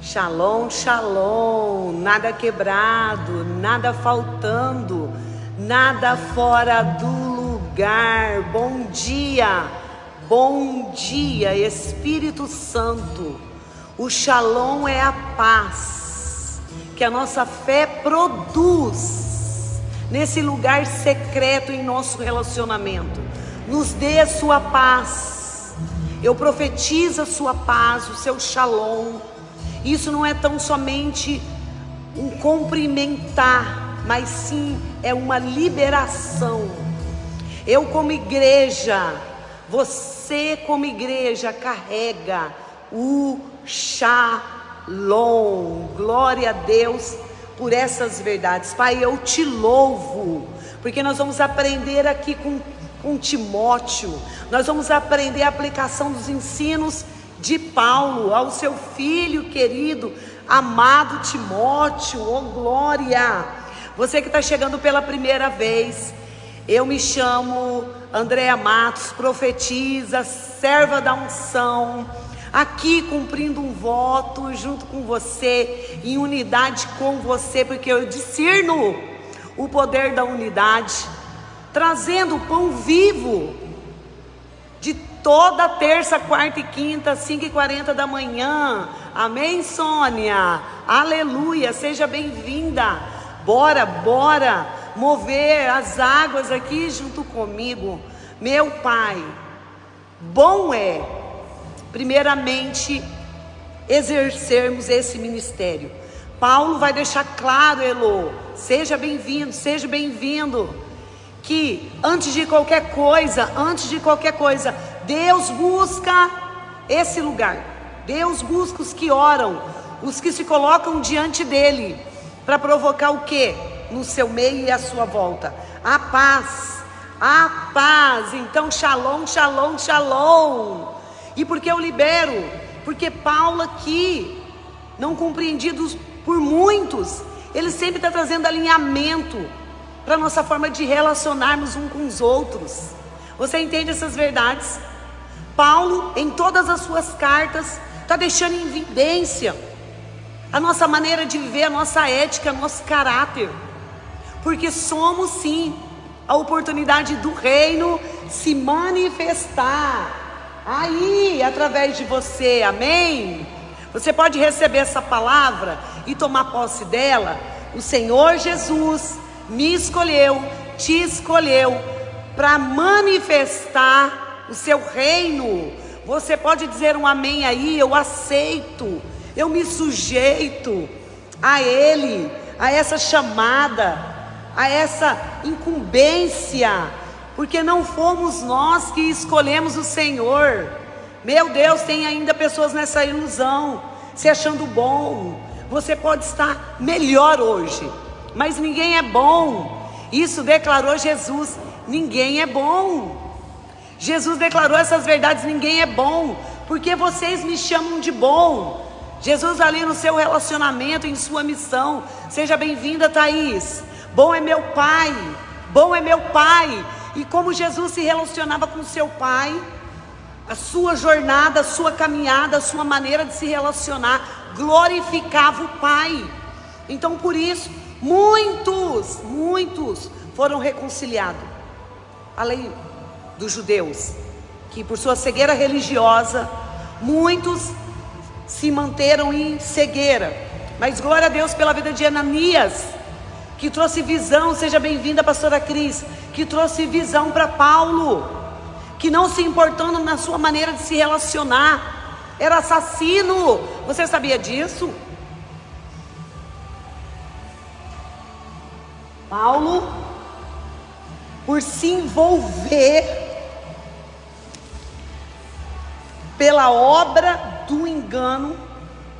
Shalom, shalom, nada quebrado, nada faltando, nada fora do lugar. Bom dia, Espírito Santo. O shalom é a paz que a nossa fé produz nesse lugar secreto em nosso relacionamento. Nos dê a sua paz. Eu profetizo a sua paz, o seu shalom. Isso não é tão somente um cumprimentar, mas sim é uma liberação. Eu como igreja, você como igreja carrega o shalom. Glória a Deus por essas verdades. Pai, eu te louvo, porque nós vamos aprender aqui com Timóteo. Nós vamos aprender a aplicação dos ensinos de Paulo ao seu filho querido, amado Timóteo. Oh glória! Você que está chegando pela primeira vez, eu me chamo Andréa Matos, profetisa, serva da unção, aqui cumprindo um voto junto com você, em unidade com você, porque eu discerno o poder da unidade, trazendo o pão vivo de toda terça, quarta e quinta, 5h40 da manhã. Amém, Sônia? Aleluia, seja bem-vinda. Bora mover as águas aqui junto comigo. Meu Pai, bom é, primeiramente, exercermos esse ministério. Paulo vai deixar claro, Elô, seja bem-vindo, que antes de qualquer coisa, Deus busca esse lugar. Deus busca os que oram, os que se colocam diante dele, para provocar o quê? No seu meio e à sua volta, a paz. Então shalom. E por que eu libero? Porque Paulo aqui, não compreendido por muitos, ele sempre está trazendo alinhamento para a nossa forma de relacionarmos uns com os outros. Você entende essas verdades? Paulo, em todas as suas cartas, está deixando em evidência a nossa maneira de viver, a nossa ética, nosso caráter, porque somos sim a oportunidade do reino se manifestar aí através de você. Amém? Você pode receber essa palavra e tomar posse dela. O Senhor Jesus me escolheu, te escolheu para manifestar o seu reino. Você pode dizer um amém aí? Eu aceito, eu me sujeito a Ele, a essa chamada, a essa incumbência, porque não fomos nós que escolhemos o Senhor. Meu Deus, tem ainda pessoas nessa ilusão, se achando bom. Você pode estar melhor hoje, mas ninguém é bom. Isso declarou Jesus, ninguém é bom. Jesus declarou essas verdades, ninguém é bom, porque vocês me chamam de bom. Jesus ali no seu relacionamento, em sua missão. Seja bem-vinda, Thaís. Bom é meu Pai, E como Jesus se relacionava com seu Pai, a sua jornada, a sua caminhada, a sua maneira de se relacionar glorificava o Pai. Então por isso muitos foram reconciliados. Além dos judeus, que por sua cegueira religiosa, muitos se manteram em cegueira. Mas glória a Deus pela vida de Ananias, que trouxe visão. Seja bem-vinda, pastora Cris, que trouxe visão para Paulo, que não se importando na sua maneira de se relacionar, era assassino. Você sabia disso? Paulo, por se envolver pela obra do engano,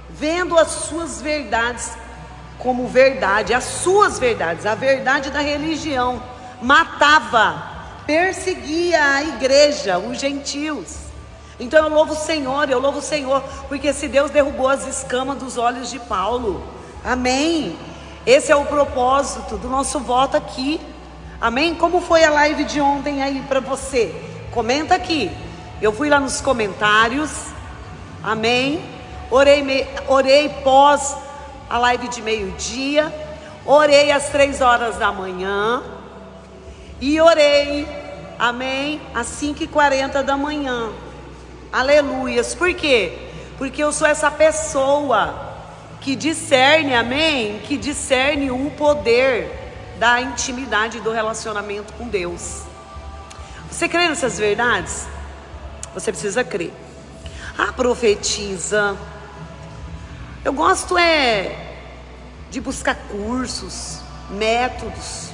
vendo as suas verdades como verdade, as suas verdades, a verdade da religião, matava, perseguia a igreja, os gentios. Então eu louvo o Senhor, porque se Deus derrubou as escamas dos olhos de Paulo, amém? Esse é o propósito do nosso voto aqui, amém? Como foi a live de ontem aí para você? Comenta aqui. Eu fui lá nos comentários, amém? orei pós a live de meio-dia, orei às 3 horas da manhã e orei, amém, às 5h40 da manhã. Aleluias. Por quê? Porque eu sou essa pessoa que discerne, amém, que discerne o poder da intimidade do relacionamento com Deus. Você crê nessas verdades? Você precisa crer. Profetiza. Eu gosto de buscar cursos, métodos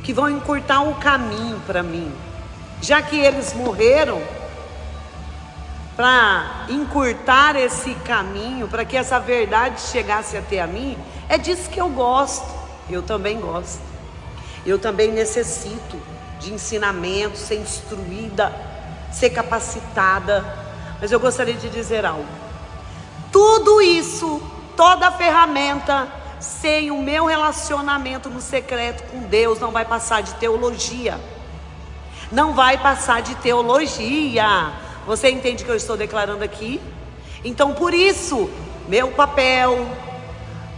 que vão encurtar o caminho para mim, já que eles morreram, para encurtar esse caminho, para que essa verdade chegasse até a mim. É disso que eu gosto. Eu também gosto. Eu também necessito de ensinamento, ser instruída, ser capacitada. Mas eu gostaria de dizer algo. Tudo isso, toda a ferramenta, sem o meu relacionamento no secreto com Deus, não vai passar de teologia. Não vai passar de teologia. Você entende o que eu estou declarando aqui? Então, por isso, meu papel,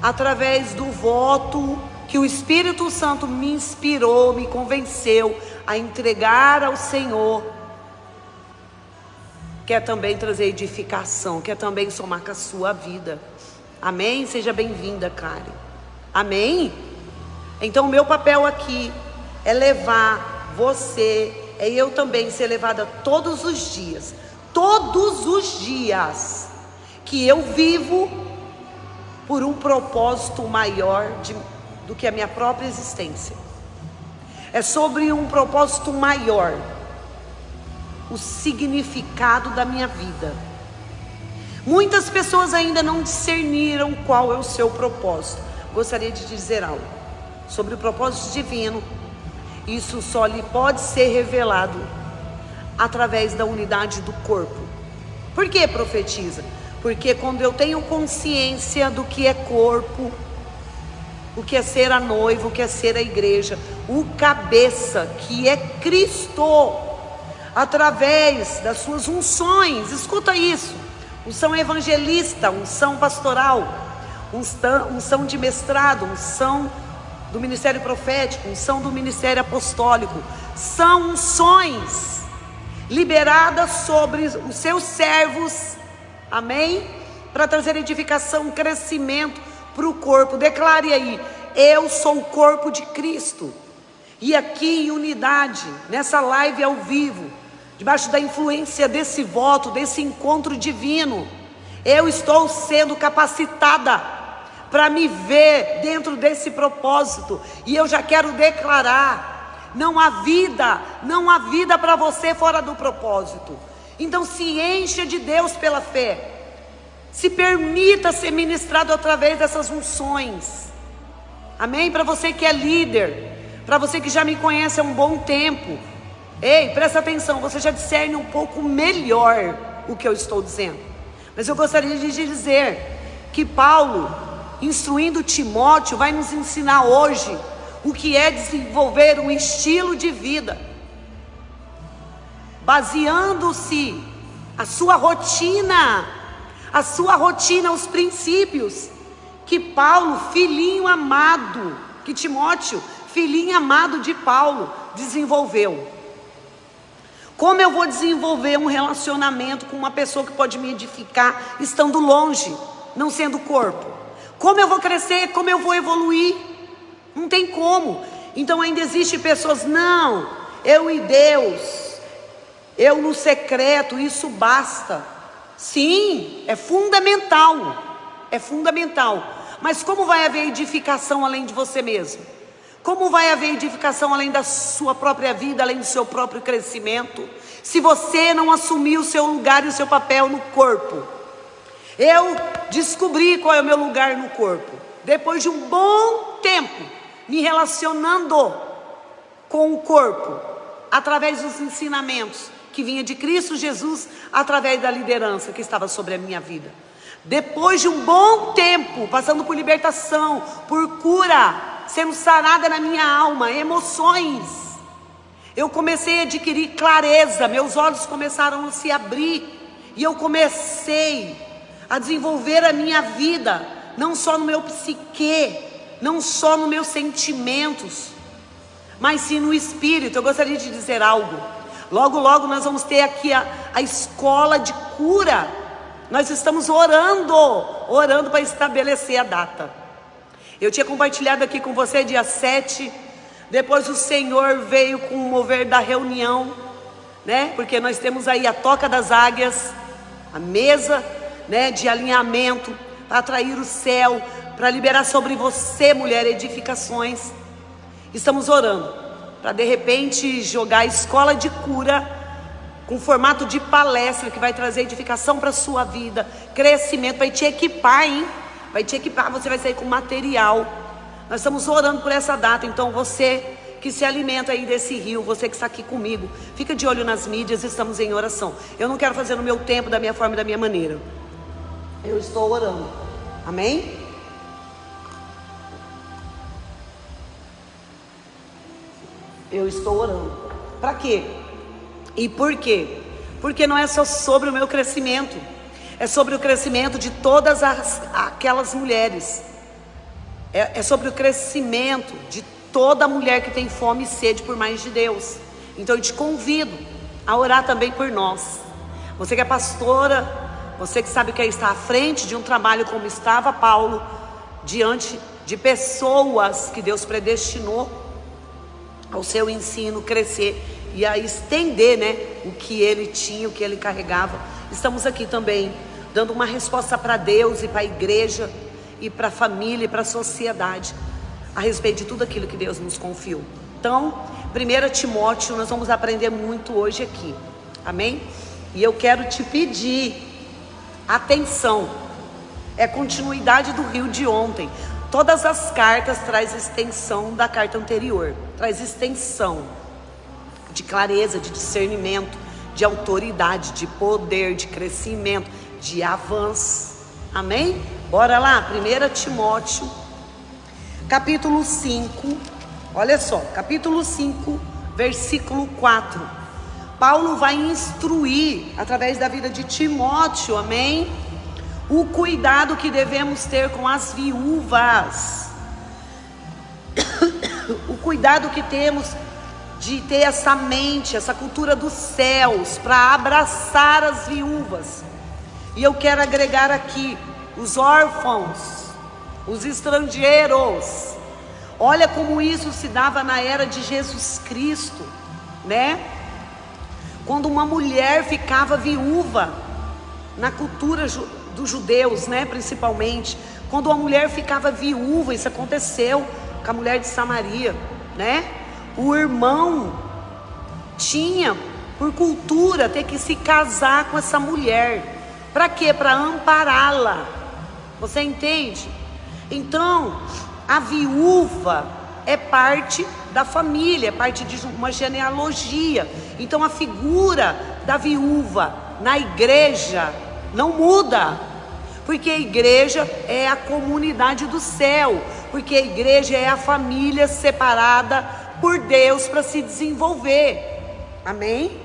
através do voto que o Espírito Santo me inspirou, me convenceu a entregar ao Senhor, quer também trazer edificação, quer também somar com a sua vida. Amém? Seja bem-vinda, Karen. Amém? Então, o meu papel aqui é levar você, eu também ser levada todos os dias que eu vivo por um propósito maior do que a minha própria existência. É sobre um propósito maior, o significado da minha vida. Muitas pessoas ainda não discerniram qual é o seu propósito. Gostaria de dizer algo sobre o propósito divino. Isso só lhe pode ser revelado através da unidade do corpo. Por que profetiza? Porque quando eu tenho consciência do que é corpo, o que é ser a noiva, o que é ser a igreja, o cabeça, que é Cristo, através das suas unções, escuta isso: unção evangelista, unção pastoral, unção de mestrado, unção do ministério profético, unção do ministério apostólico, são unções liberadas sobre os seus servos, amém? Para trazer edificação, crescimento para o corpo. Declare aí: eu sou o corpo de Cristo. E aqui em unidade, nessa live ao vivo, debaixo da influência desse voto, desse encontro divino, eu estou sendo capacitada para me ver dentro desse propósito. E eu já quero declarar: não há vida para você fora do propósito. Então se encha de Deus pela fé, se permita ser ministrado através dessas unções, amém? Para você que é líder, para você que já me conhece há um bom tempo, ei, presta atenção, você já discerne um pouco melhor o que eu estou dizendo. Mas eu gostaria de dizer que Paulo, instruindo Timóteo, vai nos ensinar hoje o que é desenvolver um estilo de vida, baseando-se a sua rotina, os princípios que Paulo, filhinho amado, que Timóteo, filhinho amado de Paulo, desenvolveu. Como eu vou desenvolver um relacionamento com uma pessoa que pode me edificar estando longe, não sendo corpo? Como eu vou crescer? Como eu vou evoluir? Não tem como. Então ainda existem pessoas: não, eu e Deus, eu no secreto, isso basta. Sim, é fundamental, mas como vai haver edificação além de você mesmo? Como vai haver edificação além da sua própria vida, além do seu próprio crescimento, se você não assumir o seu lugar e o seu papel no corpo? Eu descobri qual é o meu lugar no corpo, depois de um bom tempo me relacionando com o corpo, através dos ensinamentos que vinha de Cristo Jesus, através da liderança que estava sobre a minha vida. Depois de um bom tempo, passando por libertação, por cura, sendo sarada na minha alma, emoções, eu comecei a adquirir clareza, meus olhos começaram a se abrir, e eu comecei a desenvolver a minha vida, não só no meu psique, não só nos meus sentimentos, mas sim no espírito. Eu gostaria de dizer algo. Logo, logo nós vamos ter aqui a escola de cura. Nós estamos orando para estabelecer a data. Eu tinha compartilhado aqui com você dia 7, depois o Senhor veio com o mover da reunião, né? Porque nós temos aí a toca das águias, a mesa, né, de alinhamento, para atrair o céu, para liberar sobre você, mulher, edificações. Estamos orando para de repente jogar a escola de cura com formato de palestra, que vai trazer edificação para a sua vida, crescimento, vai te equipar, hein? Vai te equipar, você vai sair com material. Nós estamos orando por essa data. Então você que se alimenta aí desse rio, você que está aqui comigo, fica de olho nas mídias, estamos em oração. Eu não quero fazer no meu tempo, da minha forma e da minha maneira. Eu estou orando, amém? Eu estou orando. Para quê? E por quê? Porque não é só sobre o meu crescimento, é sobre o crescimento de todas aquelas mulheres. É sobre o crescimento de toda mulher que tem fome e sede por mais de Deus. Então eu te convido a orar também por nós. Você que é pastora, você que sabe que está à frente de um trabalho como estava Paulo, diante de pessoas que Deus predestinou ao seu ensino crescer e a estender, né, o que ele tinha, o que ele carregava. Estamos aqui também dando uma resposta para Deus e para a igreja e para a família e para a sociedade a respeito de tudo aquilo que Deus nos confiou. Então, 1 Timóteo, nós vamos aprender muito hoje aqui, amém? E eu quero te pedir atenção, é continuidade do rio de ontem. Todas as cartas traz extensão da carta anterior, traz extensão de clareza, de discernimento, de autoridade, de poder, de crescimento, de avanço, amém? Bora lá, 1 Timóteo, capítulo 5, olha só, capítulo 5, versículo 4. Paulo vai instruir, através da vida de Timóteo, amém? O cuidado que devemos ter com as viúvas, o cuidado que temos de ter essa mente, essa cultura dos céus, para abraçar as viúvas. E eu quero agregar aqui os órfãos, os estrangeiros. Olha como isso se dava na era de Jesus Cristo, né? Quando uma mulher ficava viúva, na cultura dos judeus, né, principalmente, quando uma mulher ficava viúva, isso aconteceu com a mulher de Samaria, né? O irmão tinha, por cultura, ter que se casar com essa mulher. Para quê? Para ampará-la. Você entende? Então, a viúva é parte da família, é parte de uma genealogia. Então, a figura da viúva na igreja não muda, porque a igreja é a comunidade do céu, porque a igreja é a família separada por Deus para se desenvolver, amém?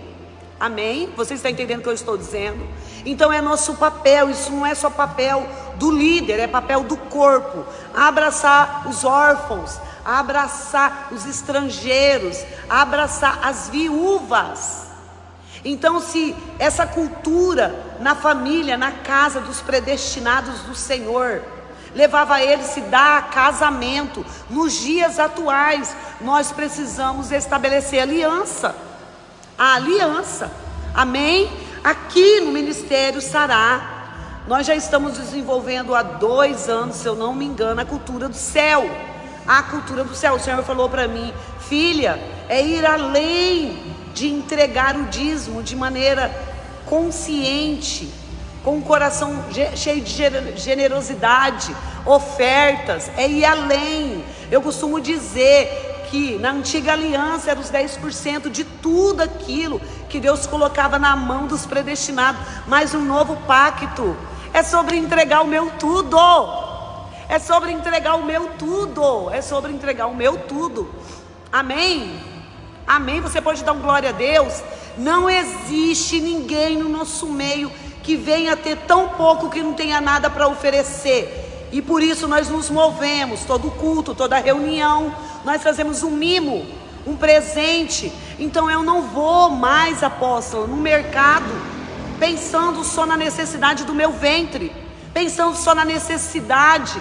Amém? Você está entendendo o que eu estou dizendo? Então é nosso papel, isso não é só papel do líder, é papel do corpo, abraçar os órfãos, abraçar os estrangeiros, abraçar as viúvas. Então, se essa cultura na família, na casa dos predestinados do Senhor, levava a eles se dar casamento, nos dias atuais, nós precisamos estabelecer aliança, a aliança, amém? Aqui no Ministério Sará, nós já estamos desenvolvendo há 2 anos, se eu não me engano, a cultura do céu. A cultura do céu, o Senhor falou para mim, filha, é ir além de entregar o dízimo de maneira consciente, com o coração cheio de generosidade, ofertas, é ir além. Eu costumo dizer que na antiga aliança eram os 10% de tudo aquilo que Deus colocava na mão dos predestinados, mas o novo pacto é sobre entregar o meu tudo, é sobre entregar o meu tudo, é sobre entregar o meu tudo, amém? Amém? Você pode dar um glória a Deus? Não existe ninguém no nosso meio que venha ter tão pouco que não tenha nada para oferecer. E por isso nós nos movemos, todo culto, toda reunião, nós trazemos um mimo, um presente. Então eu não vou mais, apóstolo, no mercado, pensando só na necessidade do meu ventre, pensando só na necessidade,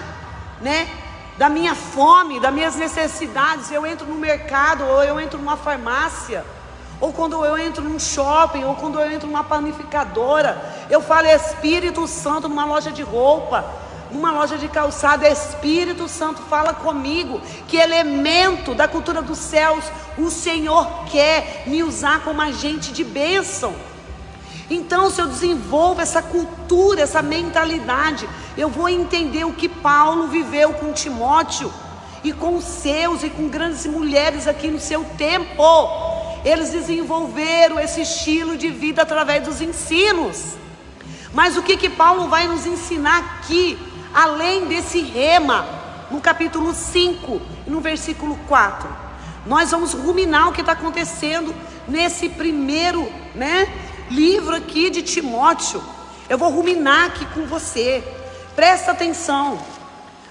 né, da minha fome, das minhas necessidades. Eu entro no mercado, ou eu entro numa farmácia, ou quando eu entro num shopping, ou quando eu entro numa panificadora, eu falo Espírito Santo. Numa loja de roupa, numa loja de calçado, Espírito Santo fala comigo, que elemento da cultura dos céus o Senhor quer me usar como agente de bênção. Então, se eu desenvolvo essa cultura, essa mentalidade, eu vou entender o que Paulo viveu com Timóteo, e com os seus, e com grandes mulheres aqui no seu tempo. Eles desenvolveram esse estilo de vida através dos ensinos. Mas o que Paulo vai nos ensinar aqui, além desse rema, no capítulo 5, no versículo 4? Nós vamos ruminar o que está acontecendo nesse primeiro, livro aqui de Timóteo. Eu vou ruminar aqui com você. Presta atenção.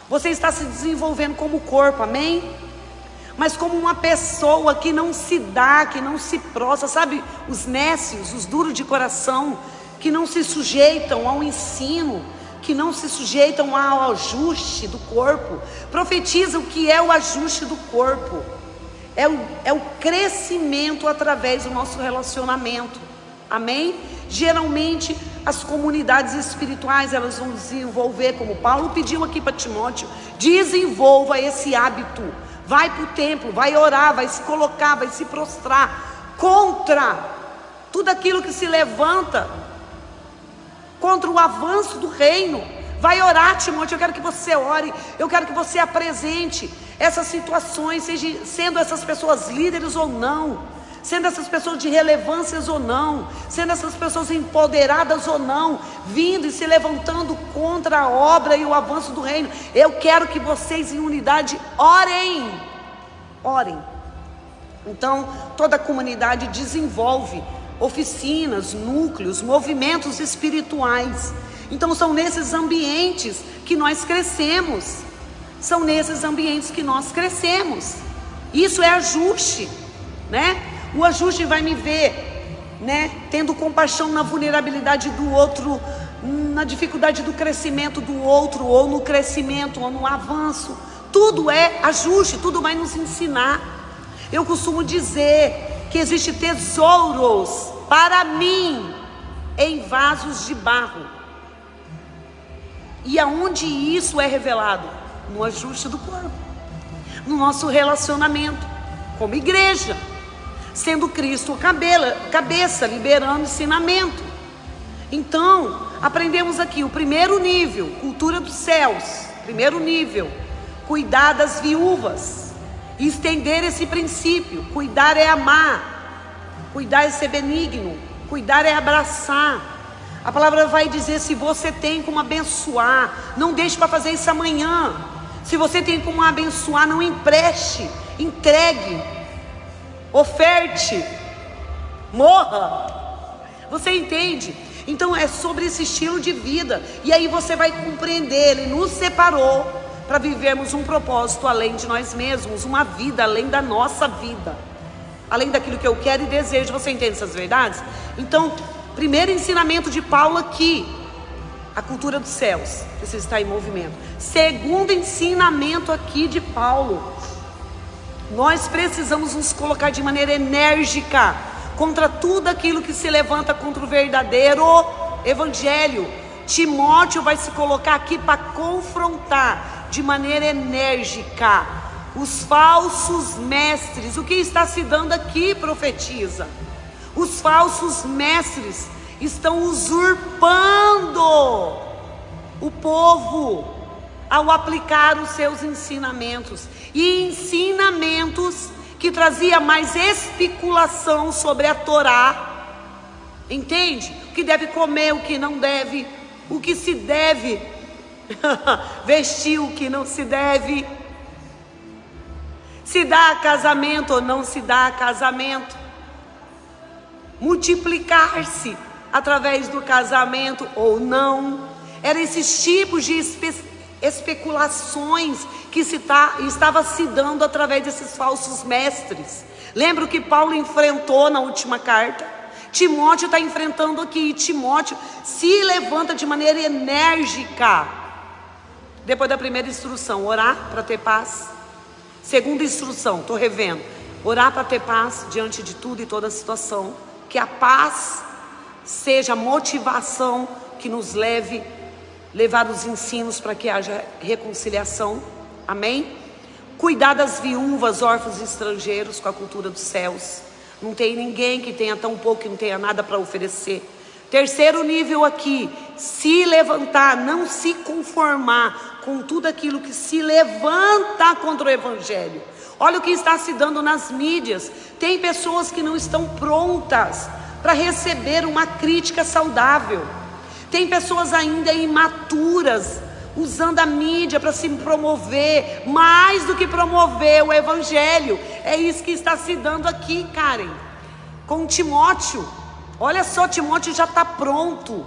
Você está se desenvolvendo como corpo, amém? Mas como uma pessoa que não se dá, que não se prostra, sabe? Os nécios, os duros de coração, que não se sujeitam ao ensino, que não se sujeitam ao ajuste do corpo. Profetiza o que é o ajuste do corpo. É o crescimento através do nosso relacionamento. Amém? Geralmente as comunidades espirituais, elas vão desenvolver, como Paulo pediu aqui para Timóteo, desenvolva esse hábito. Vai para o templo, vai orar, vai se colocar, vai se prostrar contra tudo aquilo que se levanta contra o avanço do reino. Vai orar, Timóteo. Eu quero que você ore, eu quero que você apresente essas situações, sendo essas pessoas líderes ou não, sendo essas pessoas de relevâncias ou não, sendo essas pessoas empoderadas ou não, vindo e se levantando contra a obra e o avanço do reino. Eu quero que vocês em unidade orem. Então toda a comunidade desenvolve oficinas, núcleos, movimentos espirituais. Então são nesses ambientes que nós crescemos. Isso é ajuste, O ajuste vai me ver, tendo compaixão na vulnerabilidade do outro, na dificuldade do crescimento do outro, ou no crescimento, ou no avanço. Tudo é ajuste, tudo vai nos ensinar. Eu costumo dizer que existe tesouros para mim em vasos de barro. E aonde isso é revelado? No ajuste do corpo, no nosso relacionamento como igreja, sendo Cristo cabeça, liberando ensinamento. Então, aprendemos aqui o primeiro nível, cultura dos céus. Primeiro nível, cuidar das viúvas, estender esse princípio. Cuidar é amar, cuidar é ser benigno, cuidar é abraçar. A palavra vai dizer: se você tem como abençoar, não deixe para fazer isso amanhã. Se você tem como abençoar, não empreste, entregue, oferte, morra. Você entende? Então é sobre esse estilo de vida. E aí você vai compreender, Ele nos separou para vivermos um propósito além de nós mesmos, uma vida além da nossa vida, além daquilo que eu quero e desejo. Você entende essas verdades? Então, primeiro ensinamento de Paulo aqui, a cultura dos céus precisa estar em movimento. Segundo ensinamento aqui de Paulo, nós precisamos nos colocar de maneira enérgica contra tudo aquilo que se levanta contra o verdadeiro evangelho. Timóteo vai se colocar aqui para confrontar de maneira enérgica os falsos mestres. O que está se dando aqui, profetiza? Os falsos mestres estão usurpando o povo ao aplicar os seus ensinamentos, e ensinamentos que trazia mais especulação sobre a Torá. Entende? O que deve comer, o que não deve, o que se deve vestir, o que não se deve, se dá casamento ou não se dá casamento, multiplicar-se através do casamento ou não. Eram esses tipos de especulações que estava se dando através desses falsos mestres. Lembra o que Paulo enfrentou na última carta? Timóteo está enfrentando aqui. E Timóteo se levanta de maneira enérgica. Depois da primeira instrução, orar para ter paz. Segunda instrução, estou revendo, orar para ter paz diante de tudo e toda a situação. Que a paz seja a motivação que nos levar os ensinos para que haja reconciliação. Amém? Cuidar das viúvas, órfãos e estrangeiros com a cultura dos céus. Não tem ninguém que tenha tão pouco que não tenha nada para oferecer. Terceiro nível aqui, se levantar, não se conformar com tudo aquilo que se levanta contra o evangelho. Olha o que está se dando nas mídias. Tem pessoas que não estão prontas para receber uma crítica saudável. Tem pessoas ainda imaturas, usando a mídia para se promover, mais do que promover o evangelho. É isso que está se dando aqui, Karen, com Timóteo. Olha só, Timóteo já está pronto.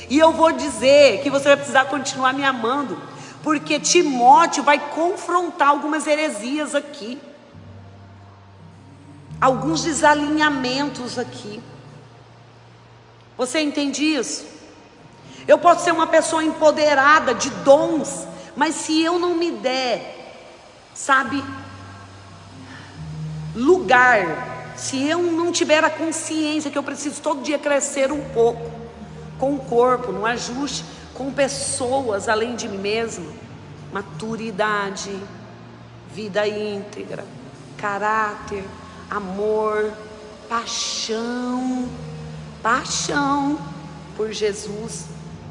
E eu vou dizer que você vai precisar continuar me amando, porque Timóteo vai confrontar algumas heresias aqui, alguns desalinhamentos aqui. Você entende isso? Eu posso ser uma pessoa empoderada de dons, mas se eu não me der, sabe, lugar, se eu não tiver a consciência que eu preciso todo dia crescer um pouco, com o corpo, no ajuste, com pessoas além de mim mesmo, maturidade, vida íntegra, caráter, amor, paixão por Jesus,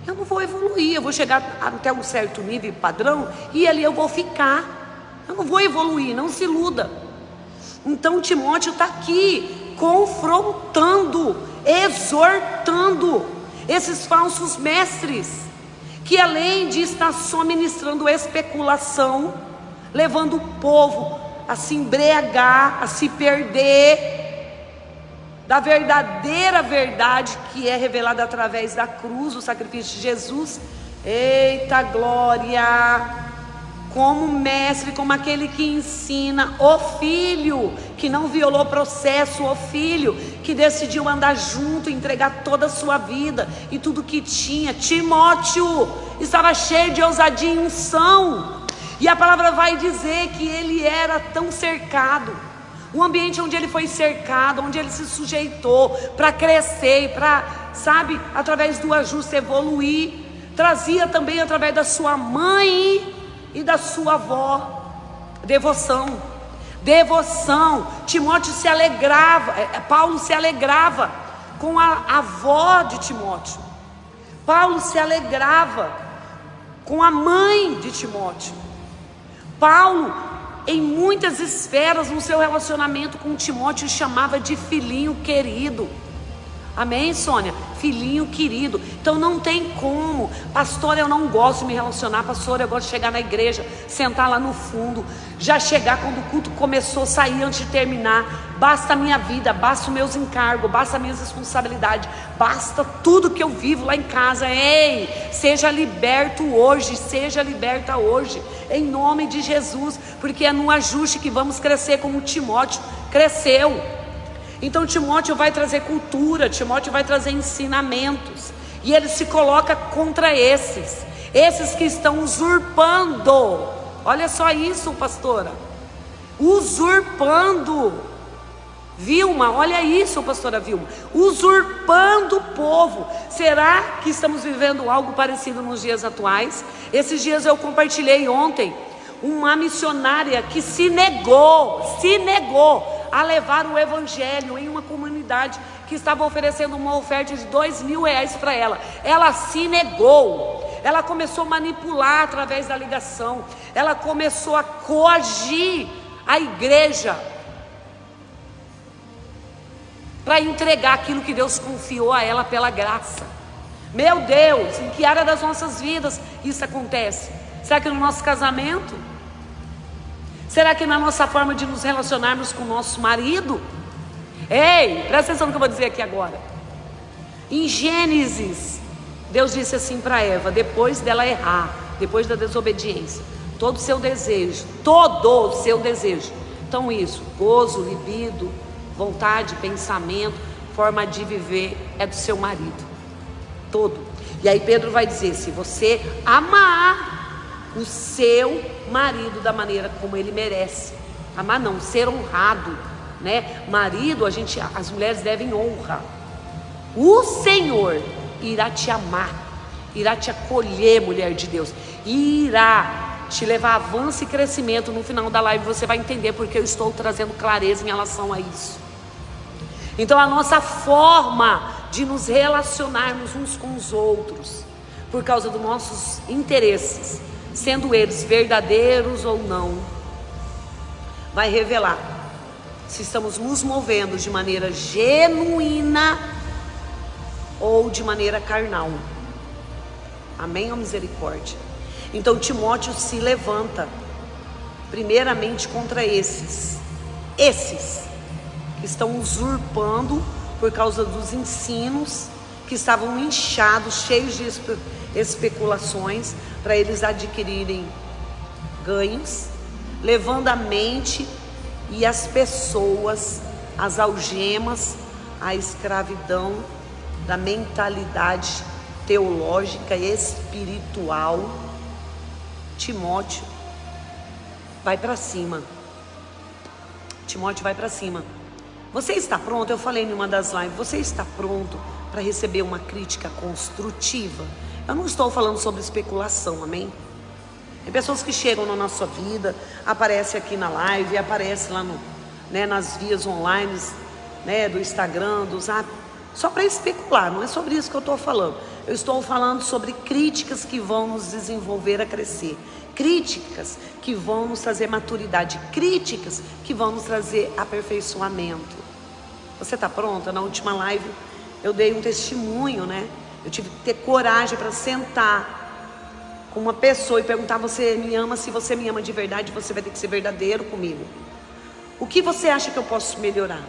eu não vou evoluir. Eu vou chegar até um certo nível padrão e ali eu vou ficar. Eu não vou evoluir, não se iluda. Então Timóteo está aqui confrontando, exortando esses falsos mestres, que além de estar só ministrando especulação, levando o povo a se embriagar, a se perder da verdadeira verdade que é revelada através da cruz, o sacrifício de Jesus. Eita glória! Como mestre, como aquele que ensina, o filho que não violou o processo, o filho que decidiu andar junto, entregar toda a sua vida e tudo que tinha. Timóteo estava cheio de ousadia e unção, e a palavra vai dizer que ele era tão cercado, o ambiente onde ele foi cercado, onde ele se sujeitou para crescer e para, sabe, através do ajuste evoluir, trazia também através da sua mãe e da sua avó devoção. Timóteo se alegrava, Paulo se alegrava com a avó de Timóteo. Paulo se alegrava com a mãe de Timóteo. Paulo, em muitas esferas no seu relacionamento com Timóteo, chamava de filhinho querido. Amém, Sônia? Filhinho querido. Então não tem como, pastor, eu não gosto de me relacionar, pastor, eu gosto de chegar na igreja, sentar lá no fundo, já chegar quando o culto começou, sair antes de terminar. Basta a minha vida, basta os meus encargos, basta as minhas responsabilidades, basta tudo que eu vivo lá em casa. Ei, seja liberto hoje, seja liberta hoje, em nome de Jesus, porque é no ajuste que vamos crescer como Timóteo cresceu. Então Timóteo vai trazer cultura, Timóteo vai trazer ensinamentos, e ele se coloca contra esses que estão usurpando. Olha só isso, pastora, usurpando. Vilma, olha isso, pastora Vilma, usurpando o povo. Será que estamos vivendo algo parecido nos dias atuais? Esses dias eu compartilhei ontem uma missionária que se negou a levar o evangelho em uma comunidade que estava oferecendo uma oferta de R$2.000 para ela. Ela se negou, ela começou a manipular através da ligação, ela começou a coagir a igreja para entregar aquilo que Deus confiou a ela pela graça. Meu Deus, em que área das nossas vidas isso acontece? Será que no nosso casamento? Será que na nossa forma de nos relacionarmos com o nosso marido? Ei, presta atenção no que eu vou dizer aqui agora. Em Gênesis, Deus disse assim para Eva, depois dela errar, depois da desobediência, todo o seu desejo, então isso, gozo, libido, vontade, pensamento, forma de viver é do seu marido, todo. E aí Pedro vai dizer, se você amar o seu marido da maneira como ele merece, amar não, ser honrado, né? Marido, as mulheres devem honra. O Senhor irá te amar, irá te acolher, mulher de Deus, irá te levar a avanço e crescimento. No final da live você vai entender porque eu estou trazendo clareza em relação a isso. Então a nossa forma de nos relacionarmos uns com os outros, por causa dos nossos interesses, sendo eles verdadeiros ou não, vai revelar se estamos nos movendo de maneira genuína ou de maneira carnal. Amém ou misericórdia? Então Timóteo se levanta primeiramente contra esses que estão usurpando por causa dos ensinos, que estavam inchados, cheios de especulações, para eles adquirirem ganhos, levando a mente e as pessoas, as algemas, à escravidão da mentalidade teológica e espiritual. Timóteo vai para cima. Timóteo vai para cima. Você está pronto? Eu falei em uma das lives, você está pronto para receber uma crítica construtiva? Eu não estou falando sobre especulação, amém? Tem pessoas que chegam na nossa vida, aparece aqui na live, aparece lá no, né, nas vias online, né, do Instagram, do Zap, só para especular. Não é sobre isso que eu estou falando. Eu estou falando sobre críticas que vão nos desenvolver a crescer, críticas que vão nos trazer maturidade, críticas que vão nos trazer aperfeiçoamento. Você está pronta? Na última live eu dei um testemunho, né? Eu tive que ter coragem para sentar com uma pessoa e perguntar: você me ama? Se você me ama de verdade, você vai ter que ser verdadeiro comigo. O que você acha que eu posso melhorar?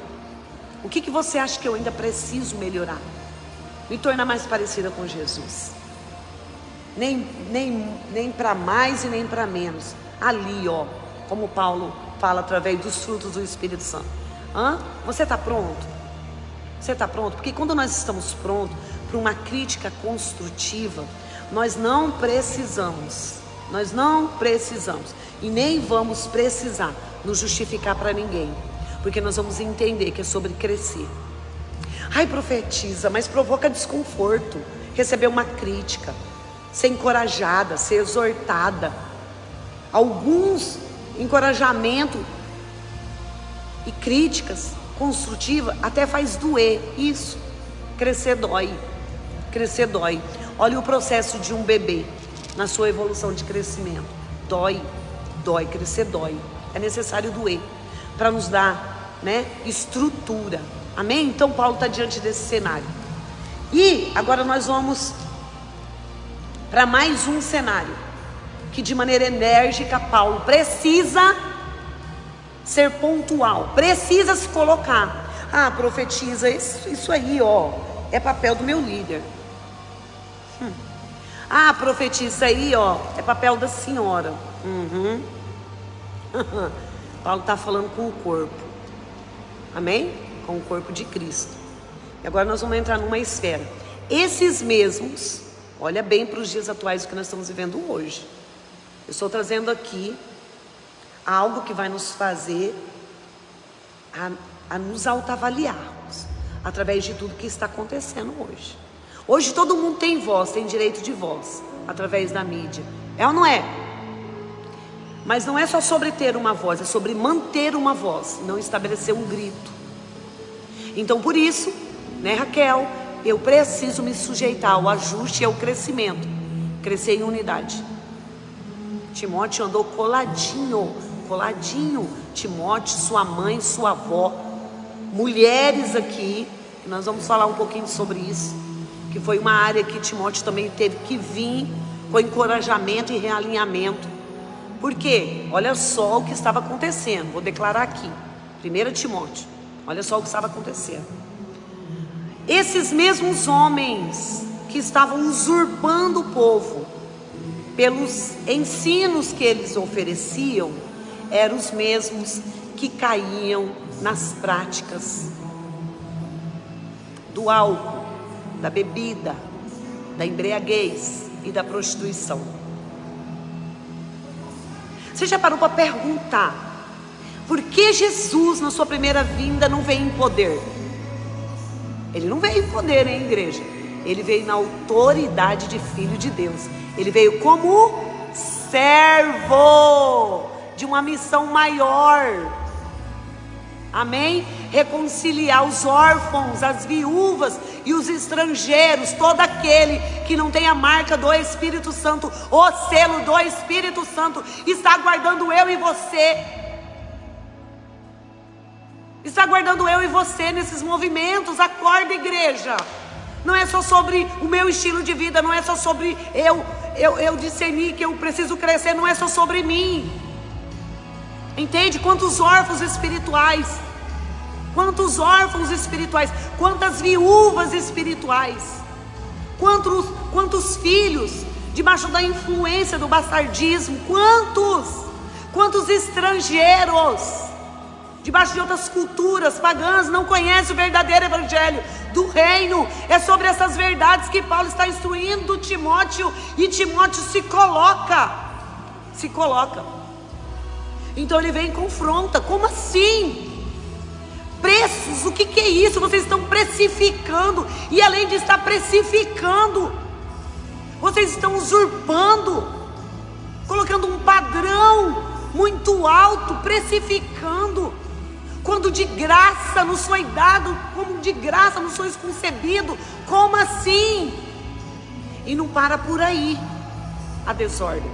O que você acha que eu ainda preciso melhorar? Me tornar mais parecida com Jesus. Nem para mais e nem para menos. Ali, ó, como Paulo fala através dos frutos do Espírito Santo. Você está pronto? Você está pronto? Porque quando nós estamos prontos para uma crítica construtiva, nós não precisamos e nem vamos precisar nos justificar para ninguém, porque nós vamos entender que é sobre crescer. Ai, profetiza, mas provoca desconforto receber uma crítica, ser encorajada, ser exortada. Alguns encorajamento e críticas construtivas até faz doer. Isso, crescer dói. Crescer dói. Olha o processo de um bebê na sua evolução de crescimento. Dói, crescer dói. É necessário doer para nos dar, né, estrutura. Amém? Então Paulo está diante desse cenário. E agora nós vamos para mais um cenário que de maneira enérgica Paulo precisa ser pontual, precisa se colocar. Profetiza, isso aí, ó, é papel do meu líder. Profetiza aí, ó, é papel da senhora. Paulo está falando com o corpo. Amém? Com o corpo de Cristo. E agora nós vamos entrar numa esfera. Esses mesmos, olha bem para os dias atuais do que nós estamos vivendo hoje. Eu estou trazendo aqui algo que vai nos fazer a nos autoavaliarmos através de tudo que está acontecendo hoje. Hoje todo mundo tem voz, tem direito de voz através da mídia. É ou não é? Mas não é só sobre ter uma voz, é sobre manter uma voz, não estabelecer um grito. Então por isso, né, Raquel, eu preciso me sujeitar ao ajuste e ao crescimento. Crescer em unidade. Timóteo andou coladinho. Timóteo, sua mãe, sua avó, mulheres aqui, nós vamos falar um pouquinho sobre isso, que foi uma área que Timóteo também teve que vir com encorajamento e realinhamento. Por quê? Olha só o que estava acontecendo. Vou declarar aqui, 1 Timóteo, olha só o que estava acontecendo. Esses mesmos homens que estavam usurpando o povo pelos ensinos que eles ofereciam, eram os mesmos que caíam nas práticas do álcool, da bebida, da embriaguez e da prostituição. Você já parou para perguntar por que Jesus na sua primeira vinda não veio em poder? Ele não veio em poder, hein, igreja? Ele veio na autoridade de Filho de Deus. Ele veio como servo de uma missão maior. Amém? Reconciliar os órfãos, as viúvas e os estrangeiros, todo aquele que não tem a marca do Espírito Santo, o selo do Espírito Santo, está aguardando eu e você. Está aguardando eu e você nesses movimentos. Acorda, igreja. Não é só sobre o meu estilo de vida, não é só sobre eu discernir que eu preciso crescer, não é só sobre mim. Entende? Quantos órfãos espirituais, quantos órfãos espirituais, quantas viúvas espirituais, quantos filhos debaixo da influência do bastardismo, quantos estrangeiros debaixo de outras culturas pagãs não conhecem o verdadeiro evangelho do reino. É sobre essas verdades que Paulo está instruindo Timóteo, e Timóteo se coloca. Então ele vem e confronta. Como assim? Preços, o que é isso? Vocês estão precificando, e além de estar precificando, vocês estão usurpando, colocando um padrão muito alto, precificando, quando de graça nos foi dado, como de graça nos foi concebido. Como assim? E não para por aí a desordem.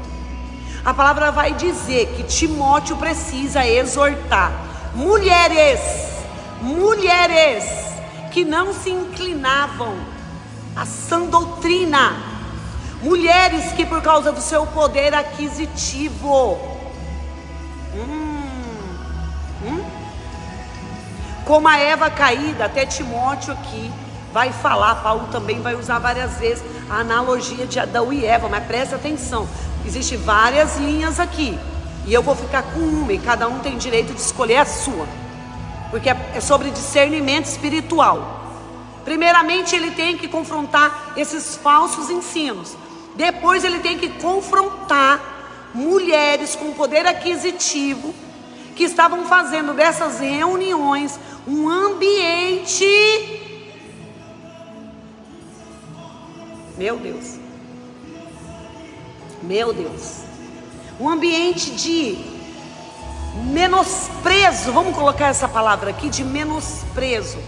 A palavra vai dizer que Timóteo precisa exortar mulheres que não se inclinavam à sã doutrina, mulheres que por causa do seu poder aquisitivo, como a Eva caída, até Timóteo aqui vai falar, Paulo também vai usar várias vezes a analogia de Adão e Eva, mas presta atenção, existem várias linhas aqui, e eu vou ficar com uma, e cada um tem direito de escolher a sua, porque é sobre discernimento espiritual. Primeiramente ele tem que confrontar esses falsos ensinos, depois ele tem que confrontar mulheres com poder aquisitivo, que estavam fazendo dessas reuniões um ambiente, meu Deus, um ambiente de menosprezo, vamos colocar essa palavra aqui, de menosprezo,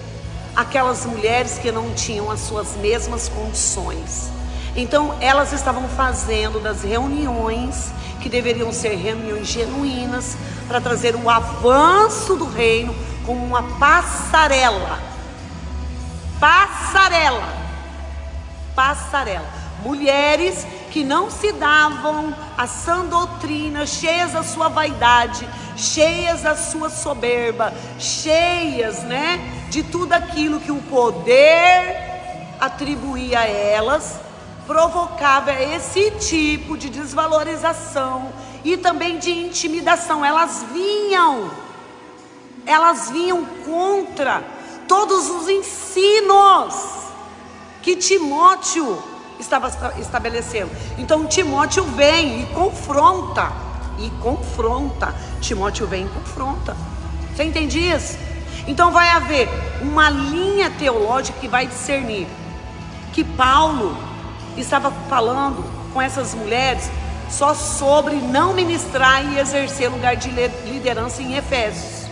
aquelas mulheres que não tinham as suas mesmas condições. Então elas estavam fazendo das reuniões, que deveriam ser reuniões genuínas, para trazer o avanço do reino, como uma passarela. Mulheres que não se davam à sã doutrina, cheias da sua vaidade, cheias da sua soberba, cheias, de tudo aquilo que o poder atribuía a elas, provocava esse tipo de desvalorização e também de intimidação. Elas vinham contra todos os ensinos que Timóteo estava estabelecendo. Então Timóteo vem e confronta. Timóteo vem e confronta. Você entende isso? Então vai haver uma linha teológica que vai discernir que Paulo estava falando com essas mulheres só sobre não ministrar e exercer lugar de liderança em Efésios.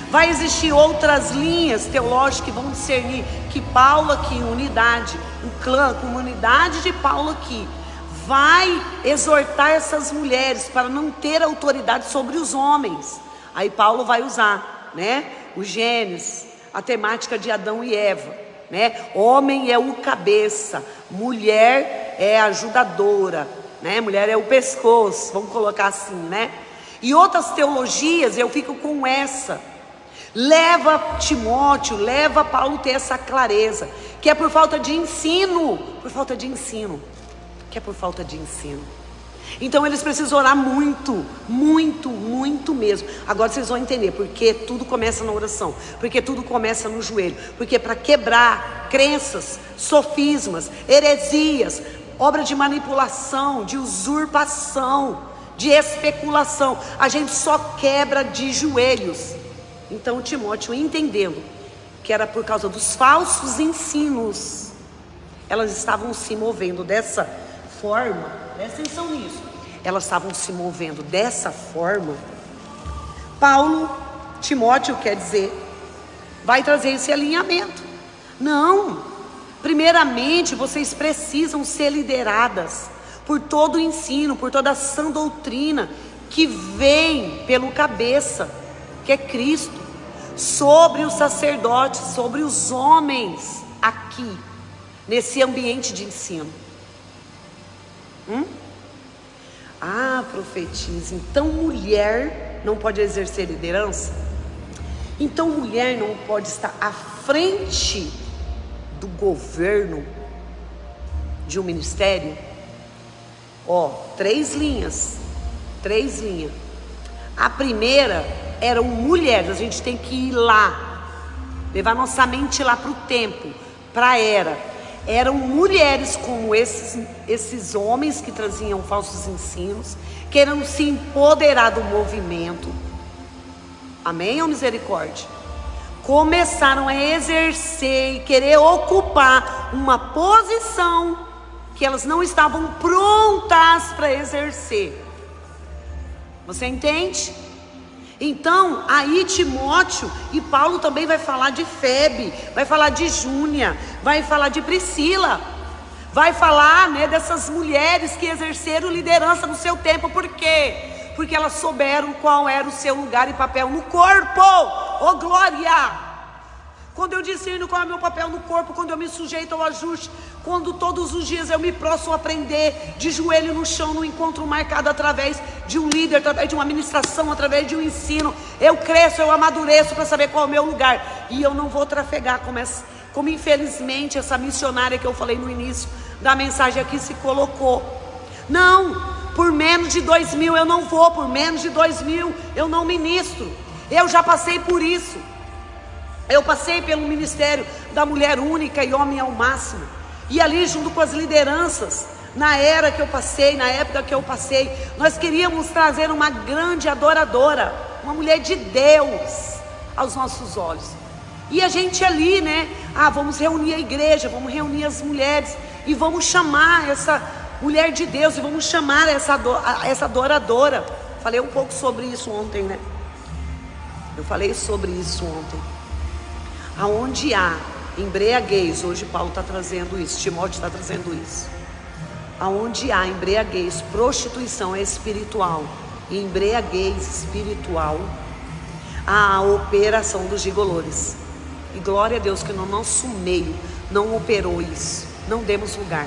Vai existir outras linhas teológicas que vão discernir que Paulo aqui, unidade, o clã, a comunidade de Paulo aqui, vai exortar essas mulheres para não ter autoridade sobre os homens. Aí Paulo vai usar, o Gênesis, a temática de Adão e Eva, Homem é o cabeça, mulher é a ajudadora, mulher é o pescoço, vamos colocar assim, E outras teologias eu fico com essa. Leva Timóteo, leva Paulo a ter essa clareza, que é por falta de ensino, que é por falta de ensino. Então eles precisam orar muito, muito, muito mesmo. Agora vocês vão entender porque tudo começa na oração, porque tudo começa no joelho, porque para quebrar crenças, sofismas, heresias, obra de manipulação, de usurpação, de especulação, a gente só quebra de joelhos. Então Timóteo, entendendo que era por causa dos falsos ensinos, elas estavam se movendo dessa forma, presta atenção nisso, elas estavam se movendo dessa forma. Timóteo quer dizer, vai trazer esse alinhamento. Não, primeiramente vocês precisam ser lideradas por todo o ensino, por toda a sã doutrina que vem pelo cabeça, que é Cristo, sobre os sacerdotes, sobre os homens aqui, nesse ambiente de ensino. Profetiza, então mulher não pode exercer liderança? Então mulher não pode estar à frente do governo de um ministério? Três linhas. A primeira eram mulheres. A gente tem que ir lá, levar nossa mente lá para o tempo, para a era. Eram mulheres como esses homens que traziam falsos ensinos, querendo se empoderar do movimento. Amém ou misericórdia? Começaram a exercer e querer ocupar uma posição que elas não estavam prontas para exercer. Você entende? Então, aí Timóteo e Paulo também vai falar de Febe, vai falar de Júnia, vai falar de Priscila, vai falar, dessas mulheres que exerceram liderança no seu tempo. Por quê? Porque elas souberam qual era o seu lugar e papel no corpo. Oh glória! Quando eu discerno qual é o meu papel no corpo, quando eu me sujeito ao ajuste, quando todos os dias eu me prostro a aprender, de joelho no chão, no encontro marcado através de um líder, através de uma ministração, através de um ensino, eu cresço, eu amadureço para saber qual é o meu lugar. E eu não vou trafegar como infelizmente essa missionária que eu falei no início da mensagem aqui se colocou. Não, por menos de 2.000 eu não vou, por menos de 2.000 eu não ministro. Eu já passei por isso. Eu passei pelo ministério da mulher única e homem ao máximo. E ali junto com as lideranças, na era que eu passei, na época que eu passei, nós queríamos trazer uma grande adoradora, uma mulher de Deus aos nossos olhos. E a gente ali, vamos reunir a igreja, vamos reunir as mulheres e vamos chamar essa mulher de Deus e vamos chamar essa adoradora. Falei um pouco sobre isso ontem, Eu falei sobre isso ontem. Aonde há embriaguez, hoje Paulo está trazendo isso, Timóteo está trazendo isso. Aonde há embriaguez, prostituição é espiritual, e embriaguez espiritual, há a operação dos gigolores. E glória a Deus que no nosso meio não operou isso, não demos lugar.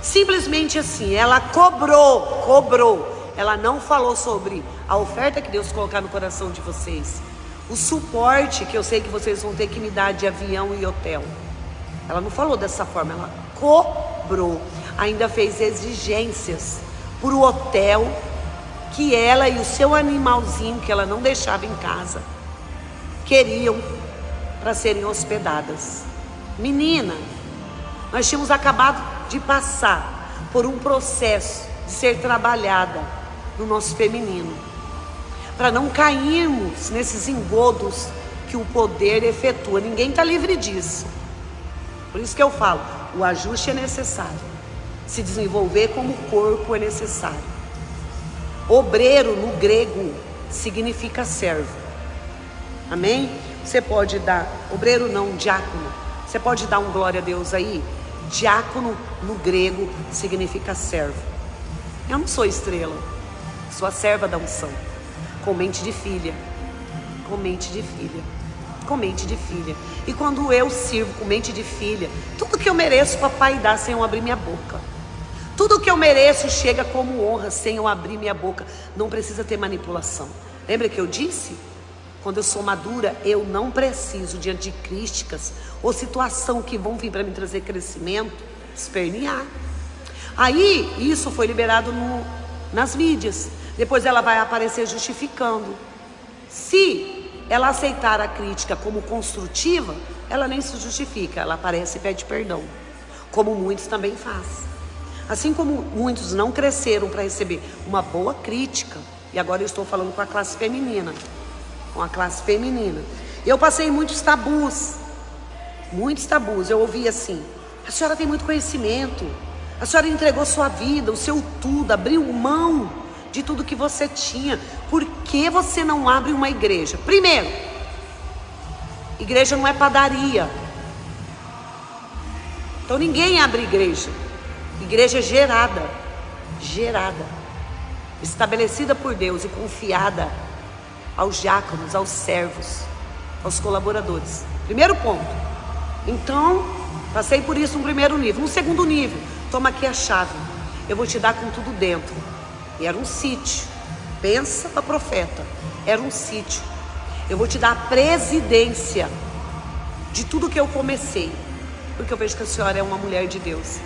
Simplesmente assim, ela cobrou. Ela não falou sobre a oferta que Deus colocar no coração de vocês, o suporte que eu sei que vocês vão ter que me dar de avião e hotel. Ela não falou dessa forma, ela cobrou. Ainda fez exigências por o hotel que ela e o seu animalzinho, que ela não deixava em casa, queriam para serem hospedadas. Menina, nós tínhamos acabado de passar por um processo de ser trabalhada no nosso feminino, para não cairmos nesses engodos que o poder efetua. Ninguém está livre disso. Por isso que eu falo, o ajuste é necessário, se desenvolver como corpo é necessário. Obreiro no grego significa servo. Amém? Você pode dar, obreiro não, diácono. Você pode dar um glória a Deus aí? Diácono no grego significa servo. Eu não sou estrela, sou a serva da unção. Com mente de filha. E quando eu sirvo com mente de filha, tudo que eu mereço papai dá sem eu abrir minha boca. Tudo que eu mereço chega como honra sem eu abrir minha boca. Não precisa ter manipulação. Lembra que eu disse? Quando eu sou madura, eu não preciso, diante de críticas ou situação que vão vir para me trazer crescimento, espernear. Aí, isso foi liberado nas mídias. Depois ela vai aparecer justificando. Se ela aceitar a crítica como construtiva, ela nem se justifica, ela aparece e pede perdão. Como muitos também fazem. Assim como muitos não cresceram para receber uma boa crítica, e agora eu estou falando com a classe feminina. Com a classe feminina. Eu passei muitos tabus. Muitos tabus. Eu ouvi assim: a senhora tem muito conhecimento. A senhora entregou sua vida, o seu tudo, abriu mão de tudo que você tinha. Por que você não abre uma igreja? Primeiro, igreja não é padaria. Então ninguém abre igreja. Igreja é gerada. Estabelecida por Deus e confiada aos diáconos, aos servos, aos colaboradores. Primeiro ponto. Então, passei por isso no primeiro nível. No segundo nível, toma aqui a chave. Eu vou te dar com tudo dentro. E era um sítio. Pensa a profeta. Era um sítio. Eu vou te dar a presidência de tudo que eu comecei. Porque eu vejo que a senhora é uma mulher de Deus.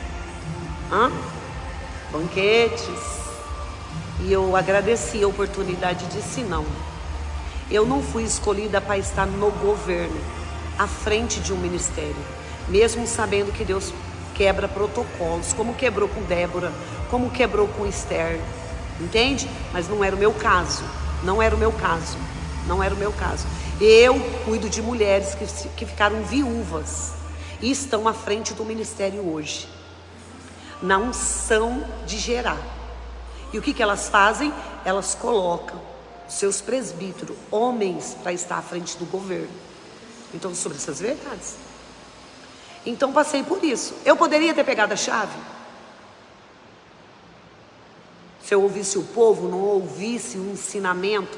Banquetes. E eu agradeci a oportunidade de disse não. Eu não fui escolhida para estar no governo, à frente de um ministério, mesmo sabendo que Deus quebra protocolos, como quebrou com Débora, como quebrou com Esther, entende? Mas não era o meu caso, não era o meu caso. Eu cuido de mulheres que ficaram viúvas e estão à frente do ministério hoje, na unção de gerar. E o que elas fazem? Elas colocam seus presbíteros, homens, para estar à frente do governo. Então, sobre essas verdades. Então, passei por isso. Eu poderia ter pegado a chave? Se eu ouvisse o povo, não ouvisse um ensinamento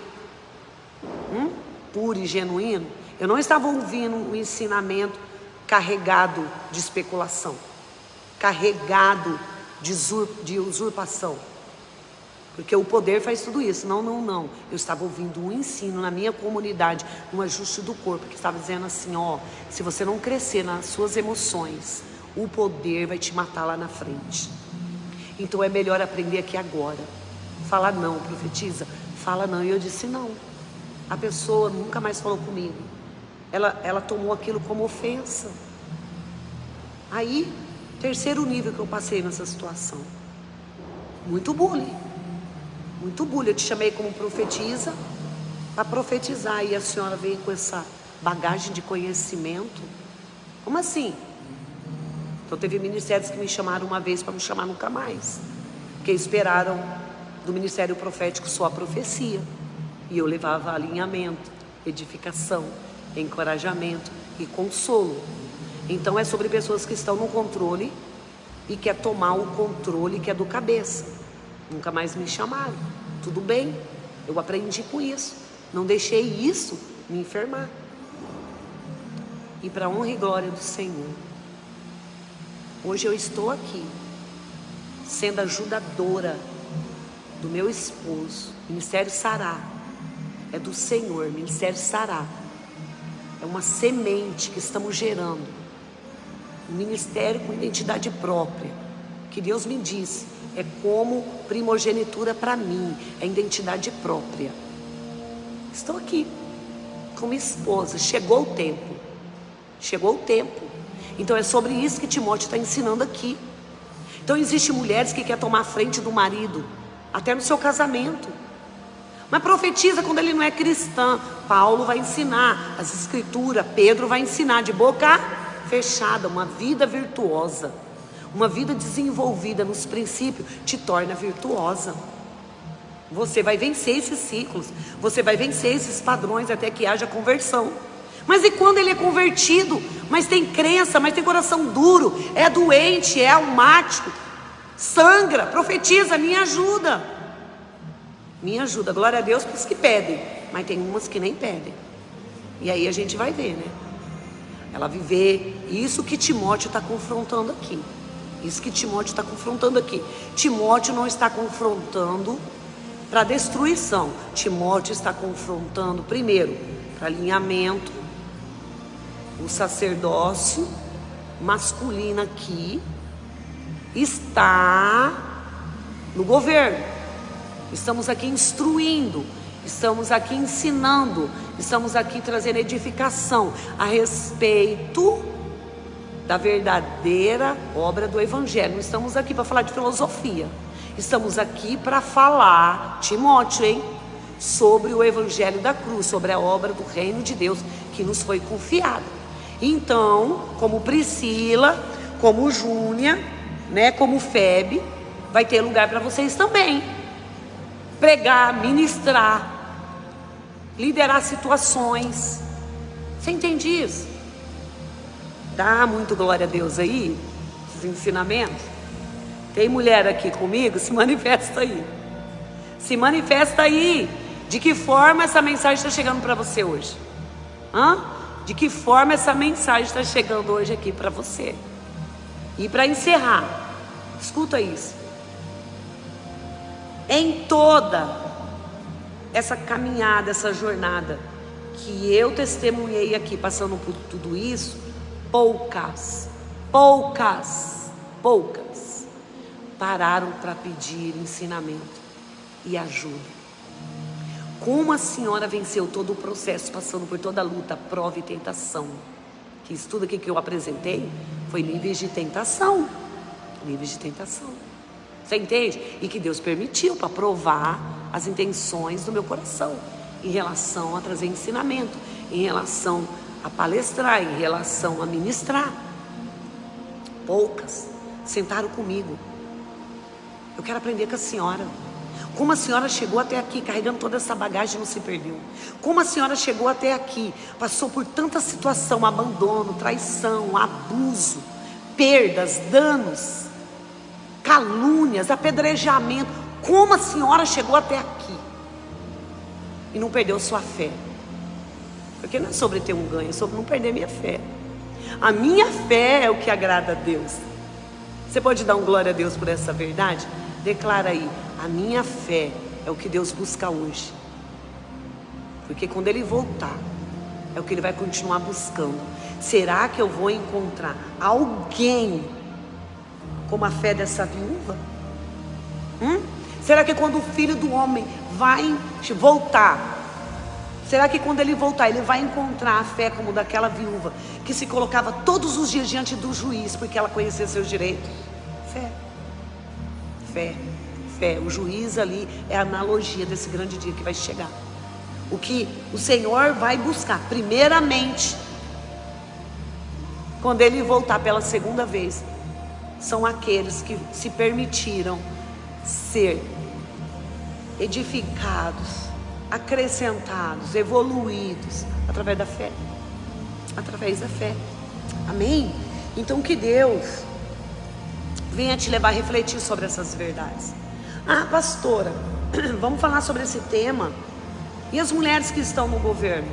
puro e genuíno, eu não estava ouvindo um ensinamento carregado de especulação, carregado de usurpação. Porque o poder faz tudo isso. Não. Eu estava ouvindo um ensino na minha comunidade, um ajuste do corpo, que estava dizendo assim: se você não crescer nas suas emoções, o poder vai te matar lá na frente. Então é melhor aprender aqui agora. Fala não, profetiza. Fala não. E eu disse não. A pessoa nunca mais falou comigo. Ela tomou aquilo como ofensa. Aí, terceiro nível que eu passei nessa situação. Muito bullying. Eu te chamei como profetiza para profetizar, e a senhora veio com essa bagagem de conhecimento. Como assim? Então teve ministérios que me chamaram uma vez para não chamar nunca mais, porque esperaram do ministério profético só a profecia, e eu levava alinhamento, edificação, encorajamento e consolo. Então é sobre pessoas que estão no controle e quer tomar o controle que é do cabeça. Nunca mais me chamaram. Tudo bem, eu aprendi com isso. Não deixei isso me enfermar. E para a honra e glória do Senhor, hoje eu estou aqui, sendo ajudadora do meu esposo. Ministério Sará é do Senhor. Ministério Sará é uma semente que estamos gerando. Um ministério com identidade própria, que Deus me disse, é como primogenitura para mim, é identidade própria. Estou aqui com minha esposa. Chegou o tempo. Então é sobre isso que Timóteo está ensinando aqui. Então existem mulheres que querem tomar a frente do marido, até no seu casamento, mas profetiza quando ele não é cristã. Paulo vai ensinar as escrituras, Pedro vai ensinar de boca fechada. Uma vida virtuosa, uma vida desenvolvida nos princípios te torna virtuosa. Você vai vencer esses ciclos, você vai vencer esses padrões até que haja conversão. Mas e quando ele é convertido, mas tem crença, mas tem coração duro, é doente, é almático, sangra, profetiza, me ajuda, glória a Deus para os que pedem, mas tem umas que nem pedem. E aí a gente vai ver, né? Ela viver isso que Timóteo está confrontando aqui. Timóteo não está confrontando para destruição. Timóteo está confrontando, primeiro, para alinhamento, o sacerdócio masculino aqui está no governo. Estamos aqui instruindo, estamos aqui ensinando, estamos aqui trazendo edificação a respeito da verdadeira obra do Evangelho. Não estamos aqui para falar de filosofia, estamos aqui para falar, Timóteo, hein, sobre o Evangelho da cruz, sobre a obra do reino de Deus que nos foi confiada. Então, como Priscila, como Júnia, né, como Febe, vai ter lugar para vocês também. Pregar, ministrar, liderar situações. Você entende isso? Dá muito glória a Deus aí, esses ensinamentos. Tem mulher aqui comigo? Se manifesta aí. Se manifesta aí. De que forma essa mensagem está chegando para você hoje? De que forma essa mensagem está chegando hoje aqui para você? E para encerrar, escuta isso. Em toda essa caminhada, essa jornada que eu testemunhei aqui, passando por tudo isso, poucas pararam para pedir ensinamento e ajuda. Como a senhora venceu todo o processo, passando por toda a luta, prova e tentação? Que isso tudo aqui que eu apresentei foi níveis de tentação. Níveis de tentação. Você entende? E que Deus permitiu para provar as intenções do meu coração, em relação a trazer ensinamento, em relação a palestrar, em relação a ministrar. Poucas sentaram comigo. Eu quero aprender com a senhora. Como a senhora chegou até aqui, carregando toda essa bagagem e não se perdeu? Como a senhora chegou até aqui, passou por tanta situação, abandono, traição, abuso, perdas, danos, calúnias, apedrejamento. Como a senhora chegou até aqui e não perdeu sua fé? Porque não é sobre ter um ganho, é sobre não perder minha fé. A minha fé é o que agrada a Deus. Você pode dar um glória a Deus por essa verdade? Declara aí: a minha fé é o que Deus busca hoje. Porque quando Ele voltar, é o que Ele vai continuar buscando. Será que eu vou encontrar alguém como a fé dessa viúva? Será que quando o Filho do Homem vai voltar, será que quando Ele voltar, Ele vai encontrar a fé como daquela viúva que se colocava todos os dias diante do juiz, porque ela conhecia seus direitos? Fé. O juiz ali é a analogia desse grande dia que vai chegar. O que o Senhor vai buscar primeiramente, quando Ele voltar pela segunda vez, são aqueles que se permitiram ser edificados, acrescentados, evoluídos através da fé. Através da fé. Amém? Então que Deus venha te levar a refletir sobre essas verdades. Pastora, vamos falar sobre esse tema. E as mulheres que estão no governo?